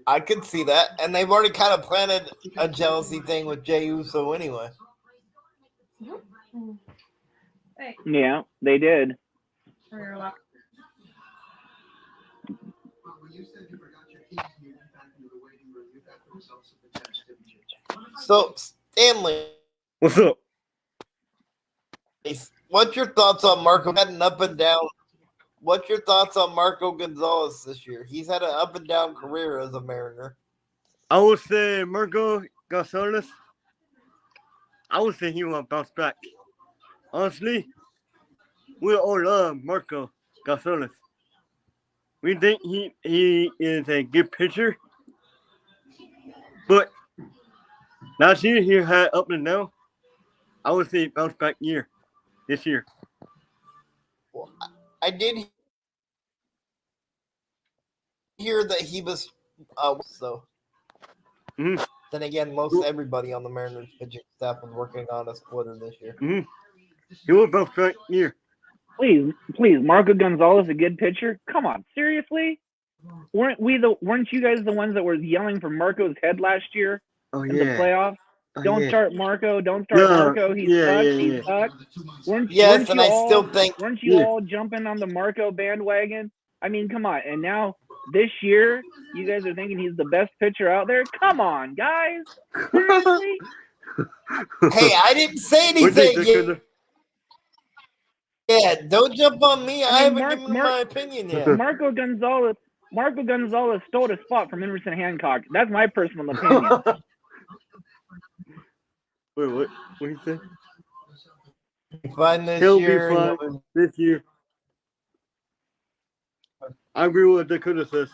I could see that, and they've already kind of planted a jealousy thing with Jey Uso anyway. Yeah, they did. So, Stanley. What's up? What's your thoughts on Marco? Had an up and down. What's your thoughts on Marco Gonzalez this year? He's had an up and down career as a Mariner. I would say Marco Gonzalez. I would say he won't bounce back. Honestly, we all love Marco Gonzalez. We think he is a good pitcher, But last year he had up and down. I would say bounce back year this year. Well, I did hear that he was so. Mm-hmm. Then again, most everybody on the Mariners pitching staff was working on a splitter this year. Mm-hmm. He will bounce back year. Please, Marco Gonzalez a good pitcher? Come on, seriously? Weren't you guys the ones that were yelling for Marco's head last year in the playoffs? Don't start Marco. Don't start Marco. He sucks. He sucks. Weren't you all jumping on the Marco bandwagon? I mean, come on. And now this year, you guys are thinking he's the best pitcher out there? Come on, guys. Seriously? Hey, I didn't say anything. Yeah, don't jump on me. I haven't given my opinion yet. Marco Gonzalez stole a spot from Emerson Hancock. That's my personal opinion. Wait, what? What you say? Fine this He'll year. be fine this year. I agree with what Dakota says.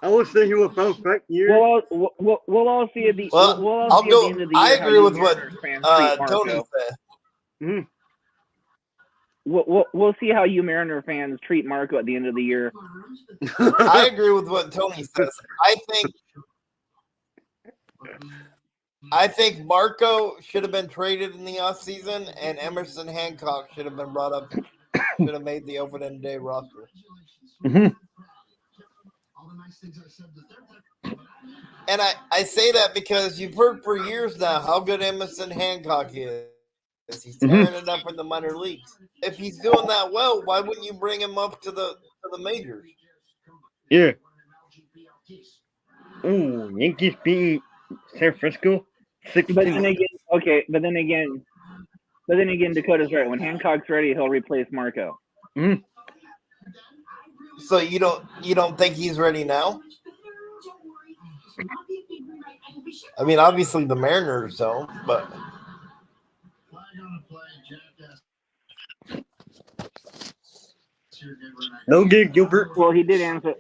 I would say he will bounce back year. We'll all see at the at the end of the year. I agree with what Tony said. Mm-hmm. We'll see how you Mariner fans treat Marco at the end of the year. I agree with what Tony says. I think Marco should have been traded in the offseason, and Emerson Hancock should have been brought up, should have made the opening day roster. Mm-hmm. And I say that because you've heard for years now how good Emerson Hancock is. He's tearing it up in the minor leagues. If he's doing that well, why wouldn't you bring him up to the majors? Yeah. Ooh, Yankees beating San Francisco. 16. But then again, Dakota's right. When Hancock's ready, he'll replace Marco. Mm-hmm. So you don't think he's ready now? I mean, obviously the Mariners don't, but Logan Gilbert. Well, he did answer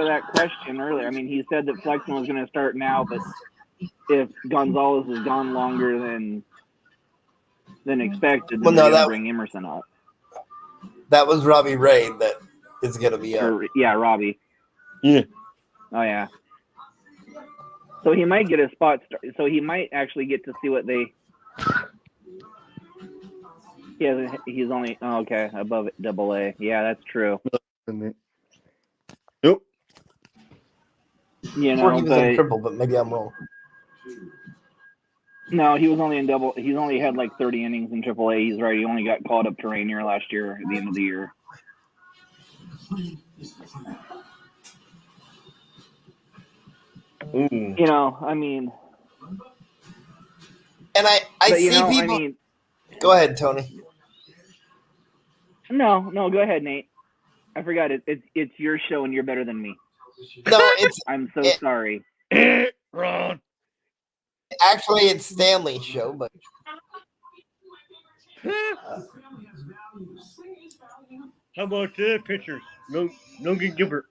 that question earlier. I mean, he said that Flexen was going to start now, but if Gonzalez is gone longer than expected, then they're going to bring Emerson up. That was Robbie Ray that is going to be up. Robbie. Yeah. Oh, yeah. So he might get a spot. So he might actually get to see what they. He's only above AA. Yeah, that's true. Yep. You know, Or he was in triple, but maybe I'm wrong. No, he was only in double. He's only had like 30 innings in AAA. He's right. He only got called up to Rainier last year at the end of the year. Ooh. You know, I mean. And I see people. I mean, go ahead, Tony. No, go ahead, Nate. I forgot it. It's your show and you're better than me. No, I'm so sorry. Ron. Actually, it's Stanley's show, but how about the pitchers? Logan Gilbert.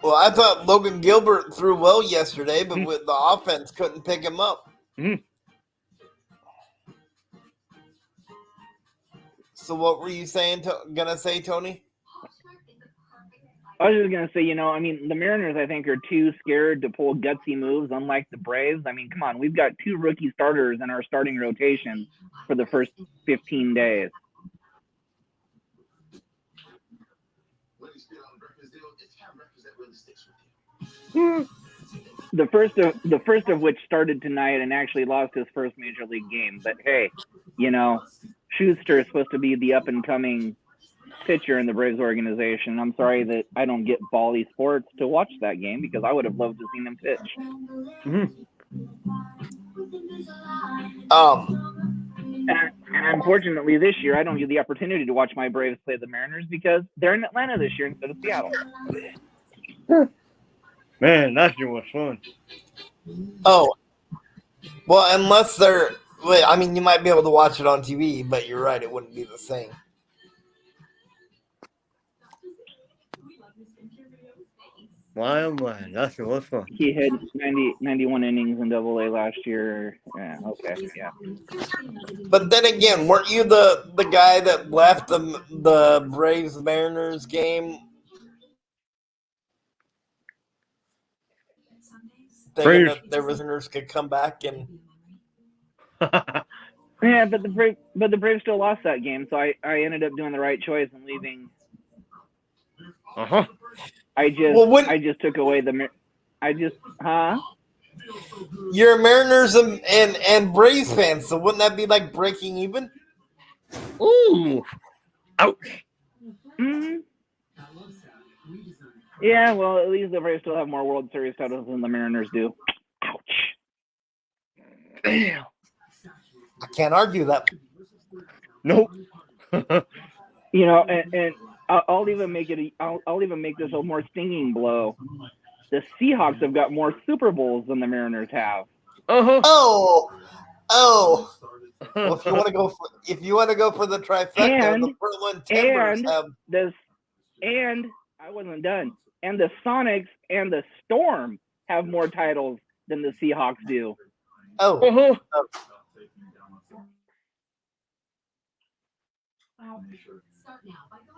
Well, I thought Logan Gilbert threw well yesterday, but with the offense couldn't pick him up. Mm-hmm. So what were you gonna say, Tony? I was just going to say, you know, I mean, the Mariners, I think, are too scared to pull gutsy moves, unlike the Braves. I mean, come on. We've got 2 rookie starters in our starting rotation for the first 15 days. The first of which started tonight and actually lost his first major league game. But, hey, you know, Schuster is supposed to be the up-and-coming pitcher in the Braves organization. I'm sorry that I don't get Bally Sports to watch that game because I would have loved to see him pitch. And unfortunately, this year I don't get the opportunity to watch my Braves play the Mariners because they're in Atlanta this year instead of Seattle. Man, last year was fun. Oh, well, unless they're. I mean, you might be able to watch it on TV, but you're right; it wouldn't be the same. Why am I? That's what's fun. He had 91 innings in AA last year. Yeah, okay, yeah. But then again, weren't you the guy that left the Braves Mariners game thinking Braves. that the Mariners could come back and Yeah, but the Braves still lost that game, so I ended up doing the right choice and leaving. I just took away You're a Mariners and Braves fan, so wouldn't that be like breaking even? Ooh. Ouch. Mm-hmm. Yeah, well, at least the Braves still have more World Series titles than the Mariners do. Ouch. Damn. I can't argue that. Nope. You know, and I'll even make it. I'll even make this a more stinging blow. The Seahawks have got more Super Bowls than the Mariners have. Oh. Well, if you want to go for the trifecta, the Portland Timbers have. And I wasn't done. And the Sonics and the Storm have more titles than the Seahawks do. Oh.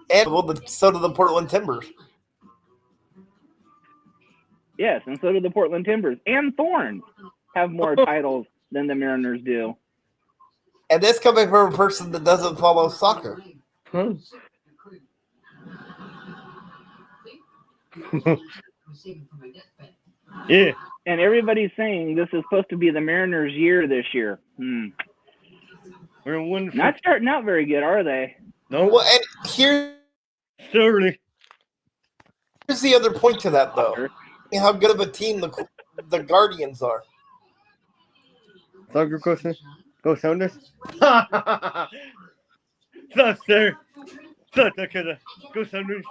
And so do the Portland Timbers. Yes, and so do the Portland Timbers. And Thorns have more titles than the Mariners do. And this coming from a person that doesn't follow soccer. Yeah. And everybody's saying this is supposed to be the Mariners' year this year. We're one. Not starting out very good, are they? No. Well, and here's the other point to that, though. How good of a team the Guardians are. Soccer question. Go Sounders. Not there. Not that Go Sounders.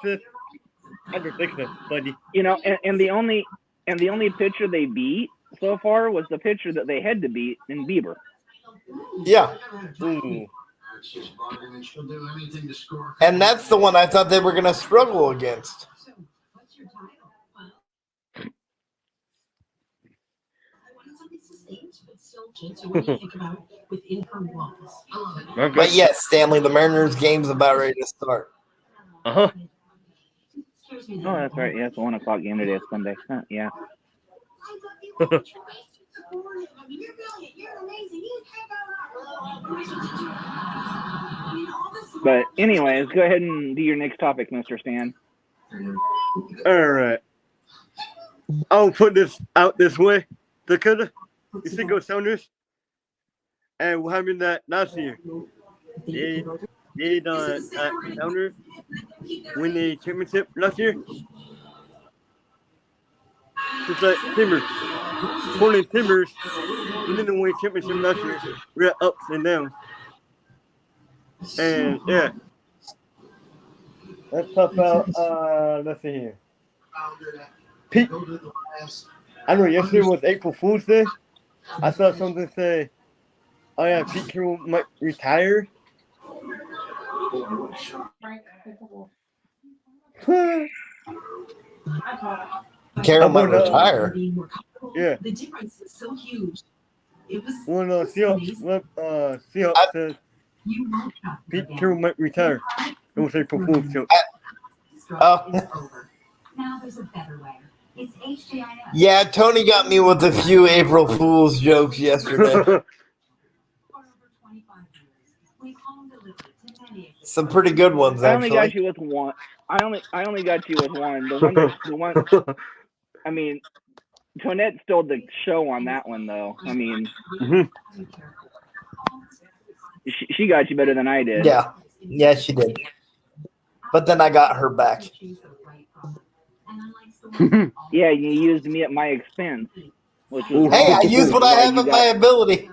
I'm ridiculous, buddy. You know, and the only pitcher they beat so far was the pitcher that they had to beat in Bieber. Yeah. Ooh. And that's the one I thought they were going to struggle against. But yes, Stanley, the Mariners game's about ready to start. Oh, that's right. Yeah, it's a 1 o'clock game today. It's Sunday. Yeah. But anyways, go ahead and do your next topic, Mr. Stan. All right. I'll put this out this way. Dakota, you think go Sounders? And what happened that last year? Did Sounders win the championship last year? Just like Timbers. Portland Timbers, we didn't win championship last year. We had ups and downs. And yeah. Let's talk about let's see here. Pete, I know yesterday was April Fool's Day. I saw something say, oh yeah, Pete Carroll might retire. Carroll might retire. Yeah. The difference is so huge. It was When Seahawks says Pete Carroll might retire. It was April Fool's joke. Now there's a better way. It's HJIS. Yeah, Tony got me with a few April Fool's jokes yesterday. Some pretty good ones, I only actually. got you with one. I only got you with one. The one. I mean, Tonette stole the show on that one, though. I mean, she got you better than I did. Yeah, she did. But then I got her back. Yeah, you used me at my expense. Which was Hey, I used what I have at my ability.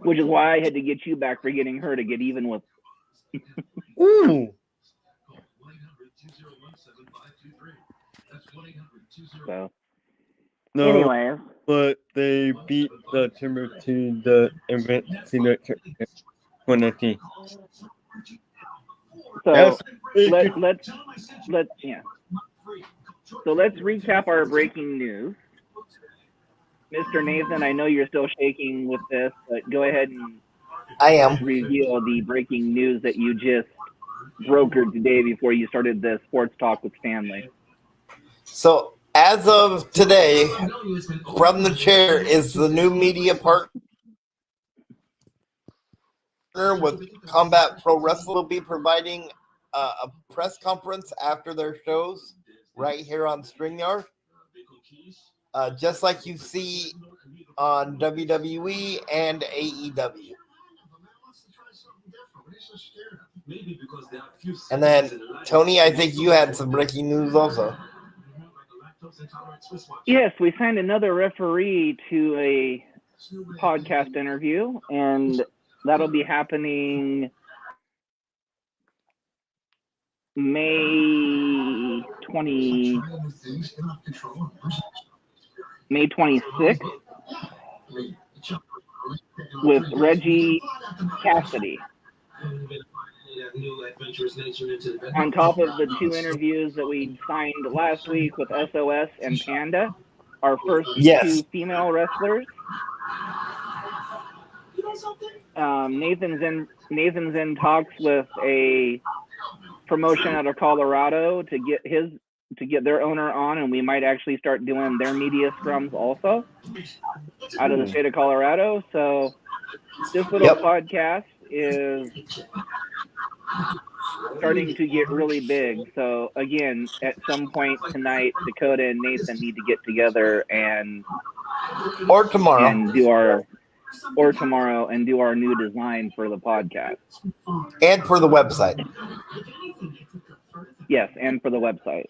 Which is why I had to get you back for getting her to get even with. Ooh. So, No, anyways, but they beat the Timbers to the event to the 2019. so let's yeah. So let's recap our breaking news. Mr. Nathan, I know you're still shaking with this, but go ahead and I am. reveal the breaking news that you just brokered today before you started the sports talk with Stanley. So as of today, From the Chair is the new media partner with Combat Pro Wrestling. Will be providing a press conference after their shows right here on StreamYard. Just like you see on WWE and AEW. And then, Tony, I think you had some breaking news also. Yes, we signed another referee to a podcast interview, and that'll be happening May 26th with Reggie Cassidy. On top of the two interviews that we signed last week with SOS and Panda, our first two female wrestlers. Nathan's in talks with a promotion out of Colorado to get their owner on, and we might actually start doing their media scrums also out of the state of Colorado. So this little podcast is starting to get really big. So again, at some point tonight, Dakota and Nathan need to get together or tomorrow and do our new design for the podcast and for the website. Yes, and for the website.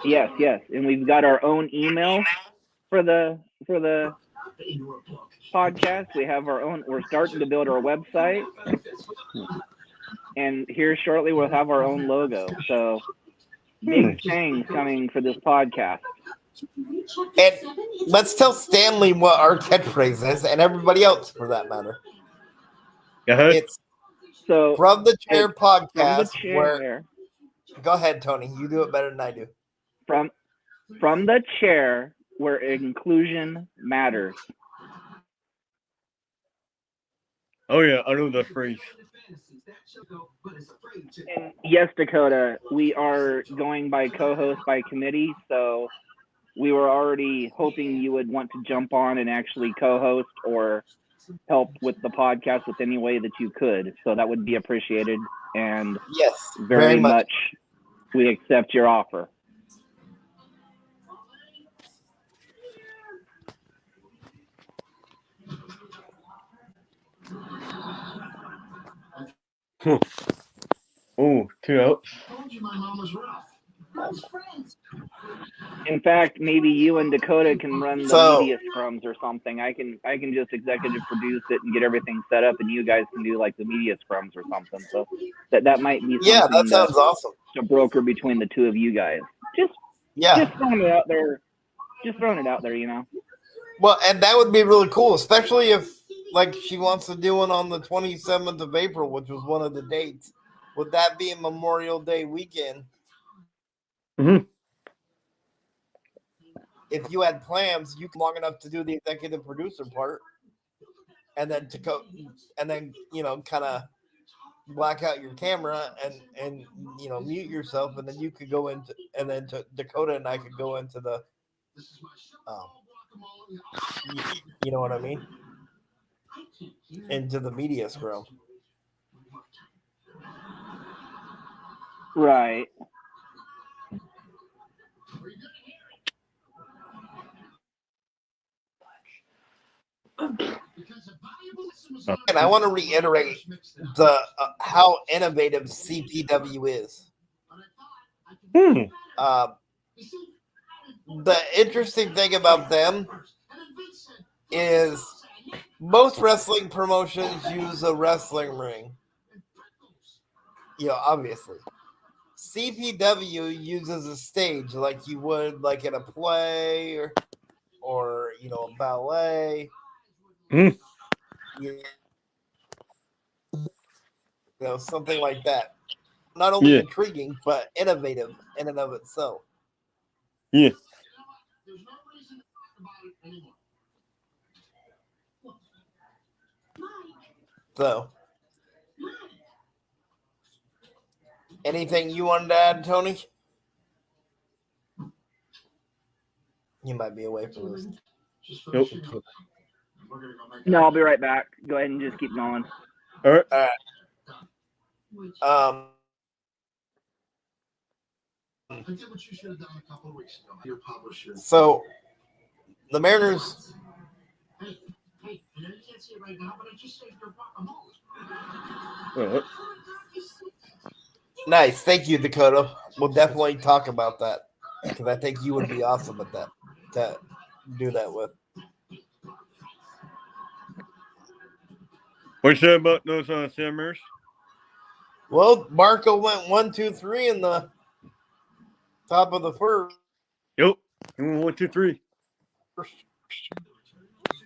Yes, and we've got our own email for the podcast. We have our own. We're starting to build our website, and here shortly we'll have our own logo. So big things coming for this podcast. And let's tell Stanley what our catchphrase is, and everybody else for that matter. It's From the Chair podcast. Go ahead, Tony. You do it better than I do. From the chair where inclusion matters. Oh yeah, I know that phrase. And yes, Dakota, we are going by co-host by committee, so we were already hoping you would want to jump on and actually co-host or help with the podcast with any way that you could. So that would be appreciated, and yes, very much we accept your offer. Oh, 2 outs. In fact, maybe you and Dakota can run the media scrums or something. I can just executive produce it and get everything set up, and you guys can do like the media scrums or something. So that might be something that sounds awesome to broker between the two of you guys. Just throwing it out there. Just throwing it out there, you know. Well, and that would be really cool, especially if like she wants to do one on the 27th of April, which was one of the dates. Would that be a Memorial Day weekend? Mm-hmm. If you had plans, you can long enough to do the executive producer part, and then kind of black out your camera and mute yourself, and then you could go into, and then Dakota and I could go into the, you know what I mean, into the media scrum. Right. And I want to reiterate the how innovative CPW is. The interesting thing about them is most wrestling promotions use a wrestling ring. Obviously. CPW uses a stage like you would like in a play or a ballet. something like that. Not only Yeah. intriguing, but innovative in and of itself. Yeah. So, anything you wanted to add, Tony? You might be away from this. Nope. No, I'll be right back. Go ahead and just keep going. All right. All right. So the Mariners. All Nice, thank you, Dakota. We'll definitely talk about that because I think you would be awesome at that to do that with. What you say about those Sammers? Well, Marco went 1, 2, 3 in the top of the first. Yep. 1, 2, 3.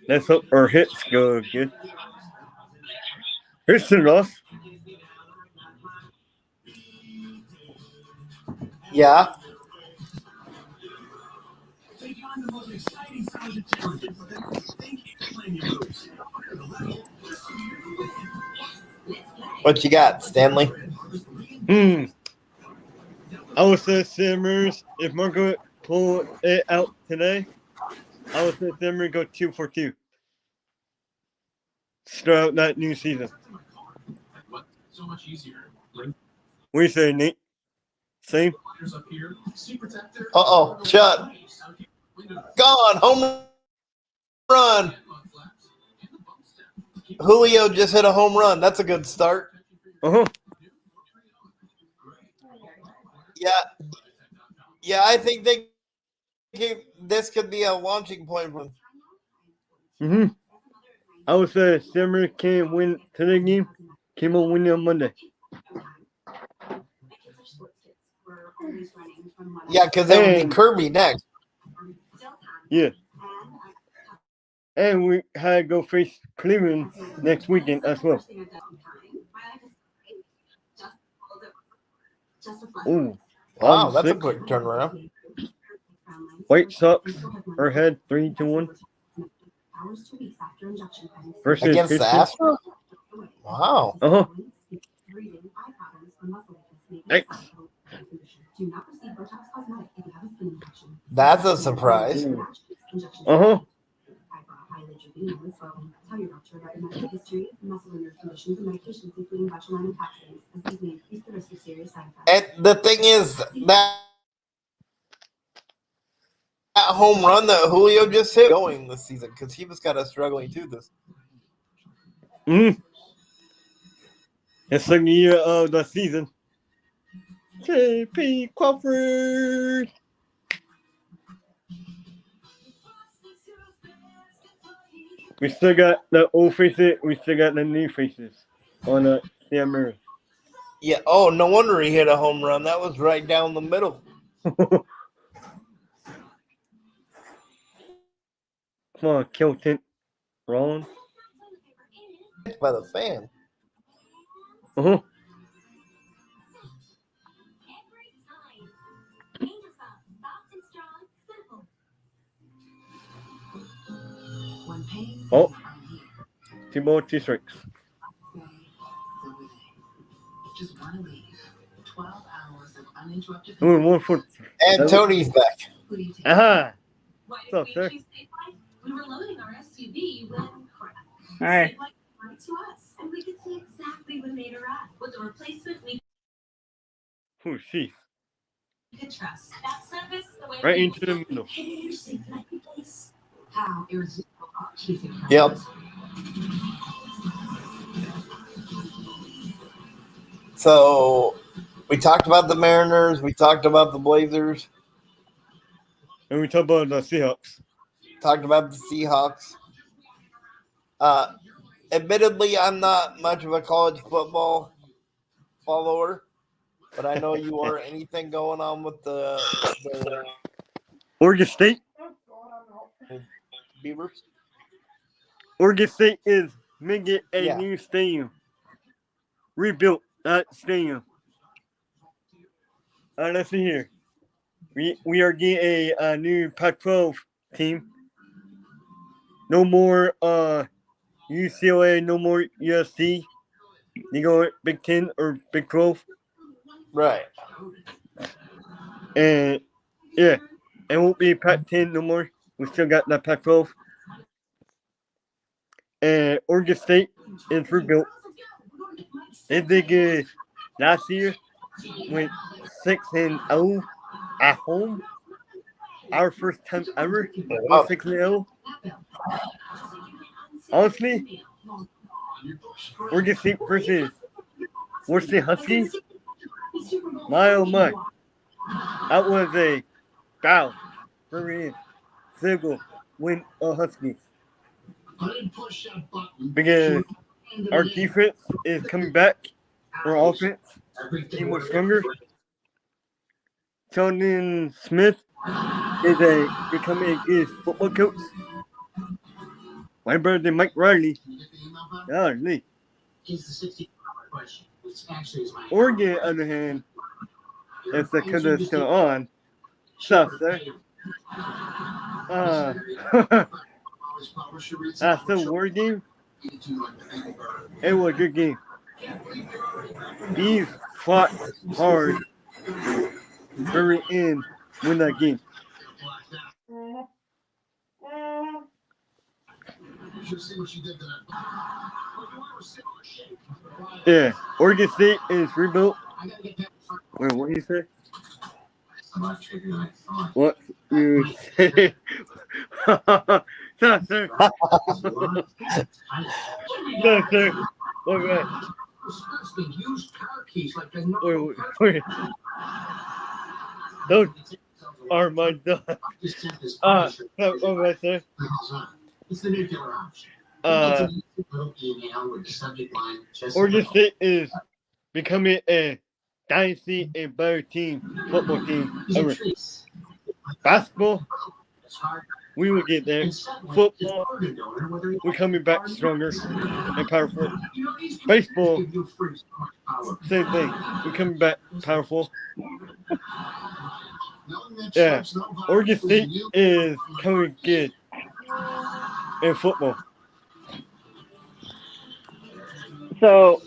Let's hope our hits go good. Here's to us. Yeah. What you got, Stanley? I would say Sammers. If Marco pull it out today, I would say Sammers go 2 for 2. Start out that new season. What do you say, Nate? Same? Uh-oh, shut. Gone, home run. Julio just hit a home run. That's a good start. Uh-huh. Yeah, I think this could be a launching point for them. Mm-hmm. I would say Sammers can win today game. Kim will win on Monday. Yeah, because it would be Kirby next. Yeah. And we had to go face Cleveland next weekend as well. Ooh. Wow, that's a quick turnaround. White Sox are ahead 3-1. Versus Against the Houston. Astros? Wow. Uh-huh. X. That's a surprise. Uh-huh. And the thing is that home run that Julio just hit going this season because he was kind of struggling too this. Mm-hmm. It's the year of the season. J.P. Crawford. We still got the old faces. We still got the new faces on the Sammers. Yeah. Oh, no wonder he hit a home run. That was right down the middle. Come on, Kelton. Ron. By the fan. Uh-huh. Oh. 2 more, 2 strikes. Ooh, 1 for. And Tony's back. Aha. What's up, sir? We were loading our SUV when Hi. right to us, and we could see exactly when they'd arrive. With the replacement, we Oh, jeez. could trust that service the way Right we into the middle. How Yep. So we talked about the Mariners. We talked about the Blazers. And we talked about the Seahawks. Talked about the Seahawks. Admittedly, I'm not much of a college football follower, but I know you are. Anything going on with the Oregon State. Beavers? Oregon State is making a Yeah. new stadium. Rebuilt that stadium. Let's see here. We are getting a new Pac-12 team. No more UCLA, no more USC. You go Big 10 or Big 12. Right. And yeah, it won't be Pac-10 no more. We still got that Pac-12. And Oregon State is rebuilt. They did good last year. Went 6-0 at home. Our first time ever Oh, with 6-0. Honestly, Oregon State versus Washington Huskies. My oh my, that was a battle. Very single win of Huskies because our defense is coming back. Our offense team was stronger. Sheldon Smith is becoming a good football coach. Way better than Mike Riley. Golly. Oregon, on the other hand, if the coach is still on, tough, sir. That's still war game. It was a good game. These fought hard very end win that game. Yeah, Oregon State is rebuilt. Wait, what you say? What you say? No, sir. No, sir. Okay. Wait. Those are my dogs. Okay, sir. Oregon State is becoming a dynasty and better team, football team ever. Basketball, we will get there. Football, we're coming back stronger and powerful. Baseball, same thing. We're coming back powerful. Yeah, Oregon State is coming good in football. So,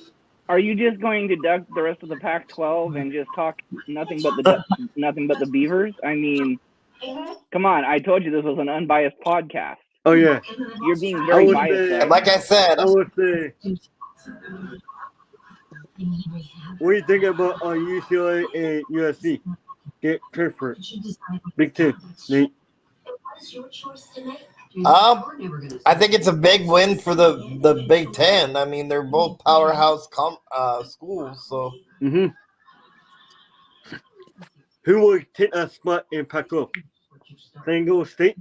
are you just going to duck the rest of the Pac-12 and just talk nothing but the Beavers? I mean, come on! I told you this was an unbiased podcast. Oh yeah, You're being very biased. and like I said, I would say. What do you think about UCLA and USC? Get preferred. Big Ten, Nate. I think it's a big win for the Big Ten. I mean, they're both powerhouse schools. So, Who will take that spot in Pac-12? San Diego State.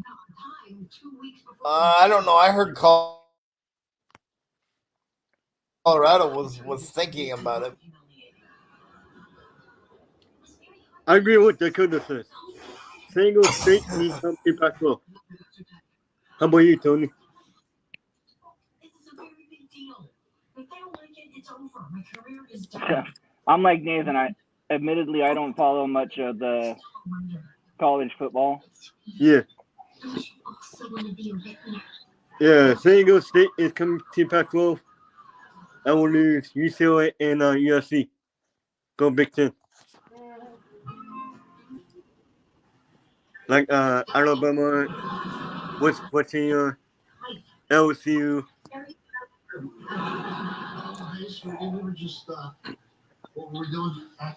I don't know. I heard Colorado was thinking about it. I agree with Dakota says. San Diego State needs something in Pac-12. How about you, Tony? I'm like Nathan. I don't follow much of the college football. Yeah. Yeah, San Diego State is coming to Pac-12. I will lose UCLA and USC. Go Big Ten. Like Alabama, West Virginia, LSU.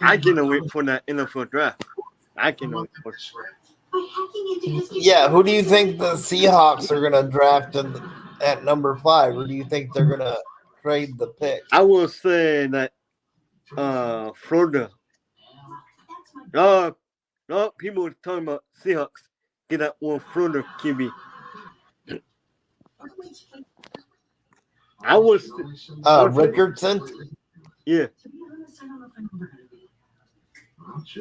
I cannot wait for that NFL draft. I cannot wait for it. Yeah, who do you think the Seahawks are going to draft at number 5, or do you think they're going to trade the pick? I will say that Florida. No, people were talking about Seahawks. Get that one Florida QB. I was Richardson? Yeah.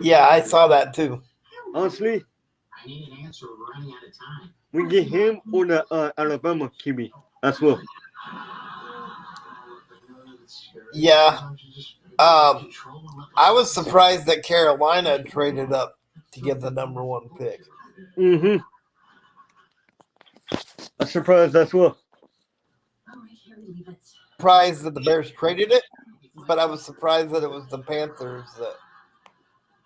Yeah, I saw that too. Honestly, we get him or the Alabama QB as well. Yeah. I was surprised that Carolina traded up to get the number 1 pick. Mm-hmm. I'm surprised as well. Surprised that the Bears traded it, but I was surprised that it was the Panthers that.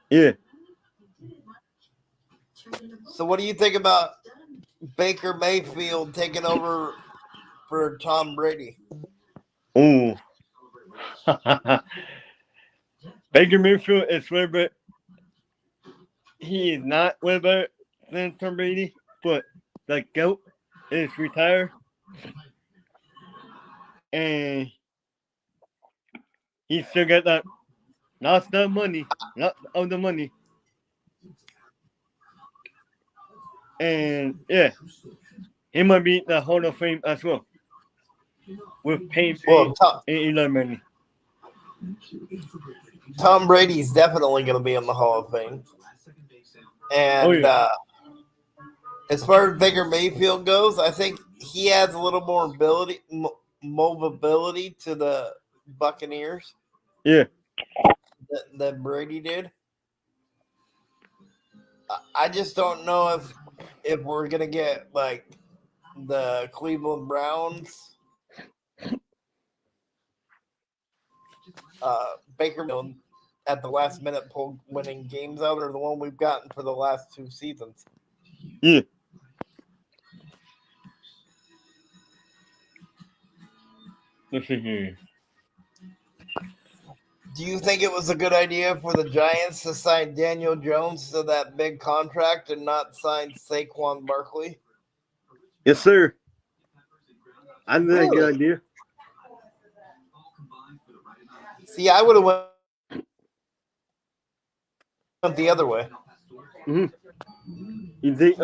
Yeah. So what do you think about Baker Mayfield taking over for Tom Brady? Oh. Baker Mayfield is way better. He is not way better than Tom Brady, but the GOAT is retired. And he still got that lots of money. And yeah, he might be the Hall of Fame as well. With Payne Well, and Eli Manning. Tom Brady's definitely going to be in the Hall of Fame. And as far as Baker Mayfield goes, I think he adds a little more mobility to the Buccaneers. Yeah. That Brady did. I just don't know if we're going to get like the Cleveland Browns. Baker Mayfield at the last minute pulled winning games out, or the one we've gotten for the last 2 seasons. Yeah. Let's see here. Do you think it was a good idea for the Giants to sign Daniel Jones to that big contract and not sign Saquon Barkley? Yes, sir. I think that's a good idea. See, I would have went the other way. Mm-hmm. You think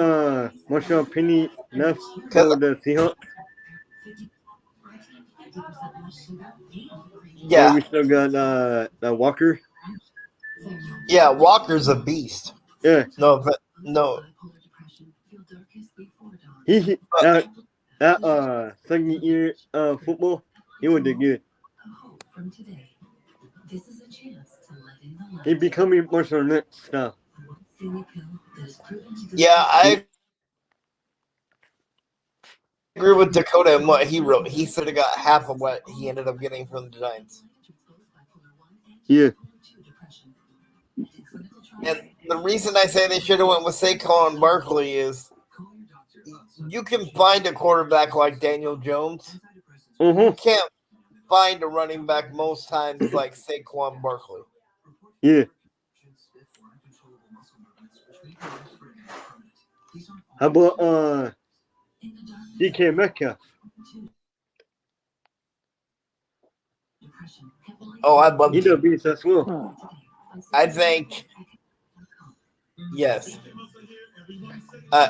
Marshall Penny left for the Seahawks? Yeah. Or we still got Walker. Yeah, Walker's a beast. Yeah. No. He that second year football, he would do good. He becoming Marshall Lynch now. Yeah, I agree with Dakota and what he wrote. He should have got half of what he ended up getting from the Giants. Yeah. And the reason I say they should have went with Saquon Barkley is you can find a quarterback like Daniel Jones. Mm-hmm. You can't find a running back most times like Saquon Barkley. Yeah. How about DK Metcalf? Oh, I'd love He to. does beats as well. I think, yes.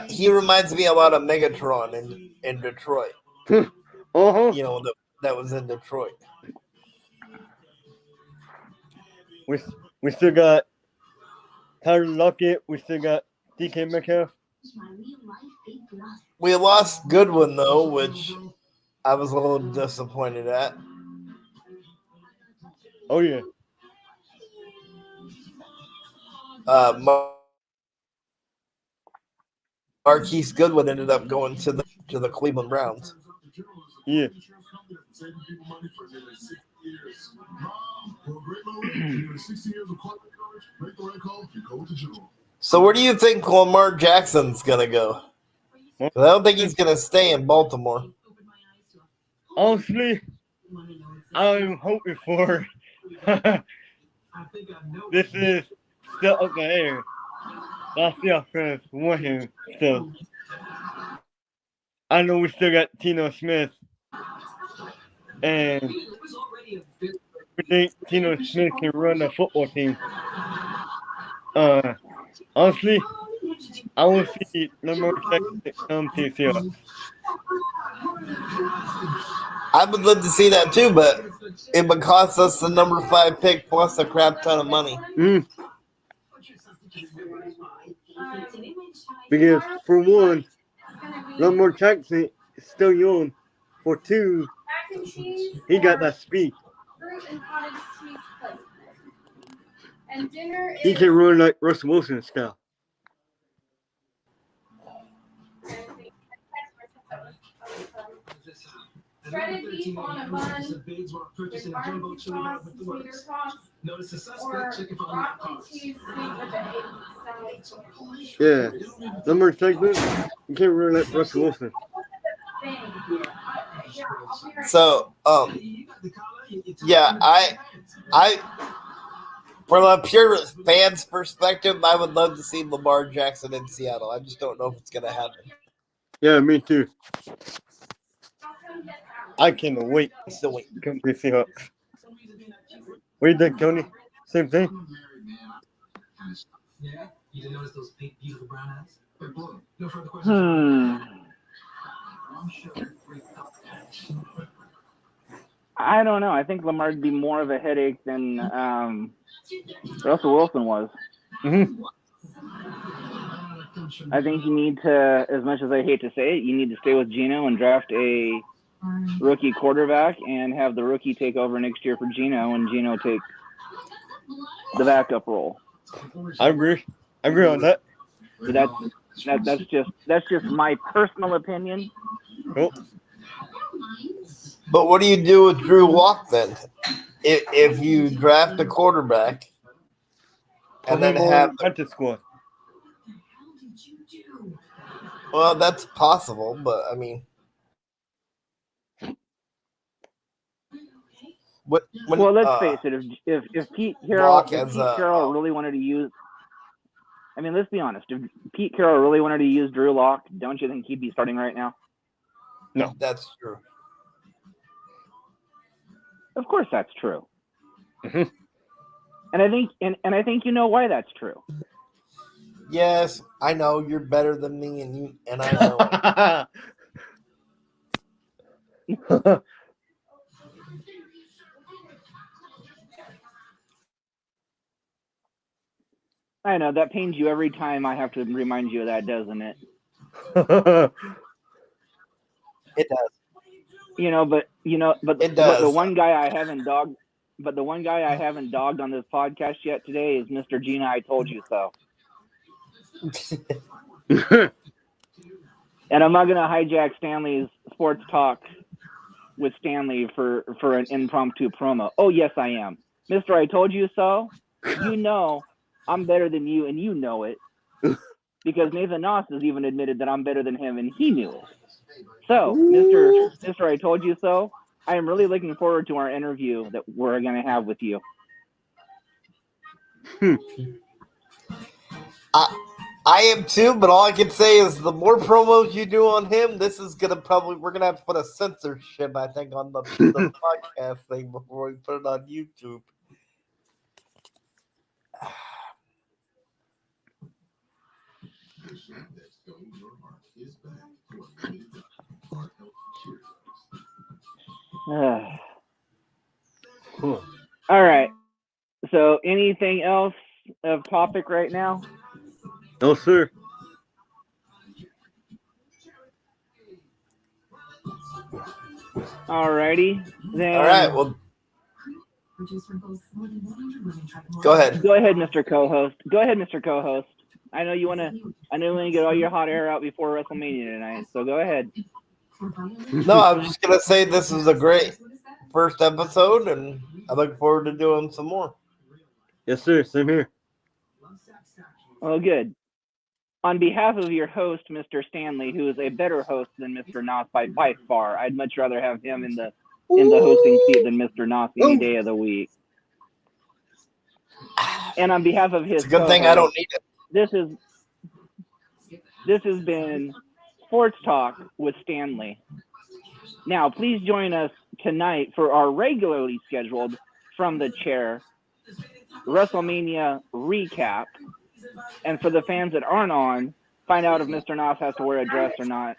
He reminds me a lot of Megatron in Detroit. Uh-huh. You know, that was in Detroit. We still got Tyler Lockett. We still got DK Metcalf. We lost Goodwin, though, which I was a little disappointed at. Oh, yeah. Marquise Goodwin ended up going to the Cleveland Browns. Yeah. So where do you think Lamar Jackson's going to go? 'Cause I don't think he's going to stay in Baltimore. Honestly, I'm hoping for this is still up the air. That's the offense. Want him still. I know we still got Tino Smith, and we think Tino Smith can run the football team. Honestly, I want to see Lamar Jackson come to Seattle. I would love to see that too, but it would cost us the number 5 pick plus a crap ton of money. Because for one, Lamar Jackson is still young. For two, he got that speed. And dinner He is can run like Russell Wilson style. shredded beef on a bun with barbecue sauce, sweeter sauce, or broccoli cheese sweet with an egg salad. Yeah. Number segment, you can't run like Russell Wilson. So, yeah, I, from a pure fan's perspective, I would love to see Lamar Jackson in Seattle. I just don't know if it's gonna happen. Yeah, me too. I can't wait Still wait. to come to Seahawks. What do you think, Tony? Same thing? I don't know. I think Lamar'd be more of a headache than Russell Wilson was. Mm-hmm. I think you need to, as much as I hate to say it, you need to stay with Geno and draft a rookie quarterback and have the rookie take over next year for Geno and Geno take the backup role. I agree. I agree on that. That's just my personal opinion. Cool. But what do you do with Drew Lock then? If you draft a quarterback and then have the squad. Well, that's possible, but I mean, well, let's face it. If Pete Carroll really wanted to use, I mean, let's be honest. If Pete Carroll really wanted to use Drew Lock, don't you think he'd be starting right now? No, that's true. Of course, that's true. Mm-hmm. And I think you know why that's true. Yes, I know you're better than me, and I know. I know that pains you every time I have to remind you of that, doesn't it? It does. But the one guy I haven't dogged, on this podcast yet today is Mr. Gina. I told you so. And I'm not going to hijack Stanley's sports talk with Stanley for an impromptu promo. Oh, yes, I am. Mr. I told you so. You know I'm better than you, and you know it. Because Nathan Noss has even admitted that I'm better than him, and he knew it. So, Mr. I told you so. I am really looking forward to our interview that we're going to have with you. I am too, but all I can say is the more promos you do on him, this is gonna we're gonna have to put a censorship, I think, on the podcast thing before we put it on YouTube. Cool. All right. So, anything else of topic right now? No, sir. All righty. Then. All right. Well, go ahead. Go ahead, Mr. Co-host. I know you want to get all your hot air out before WrestleMania tonight. So go ahead. No, I was just gonna say this is a great first episode, and I look forward to doing some more. Yes, sir. Same here. Oh, good. On behalf of your host, Mr. Stanley, who is a better host than Mr. Noss by far, I'd much rather have him in the hosting seat than Mr. Noss any day of the week. And on behalf of his it's a good thing I don't need it. This has been Sports Talk with Stanley. Now, please join us tonight for our regularly scheduled From the Chair WrestleMania recap. And for the fans that aren't on, find out if Mr. Noss has to wear a dress or not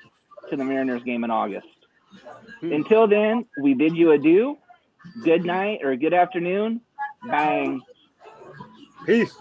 to the Mariners game in August. Until then, we bid you adieu. Good night or good afternoon. Bang. Peace.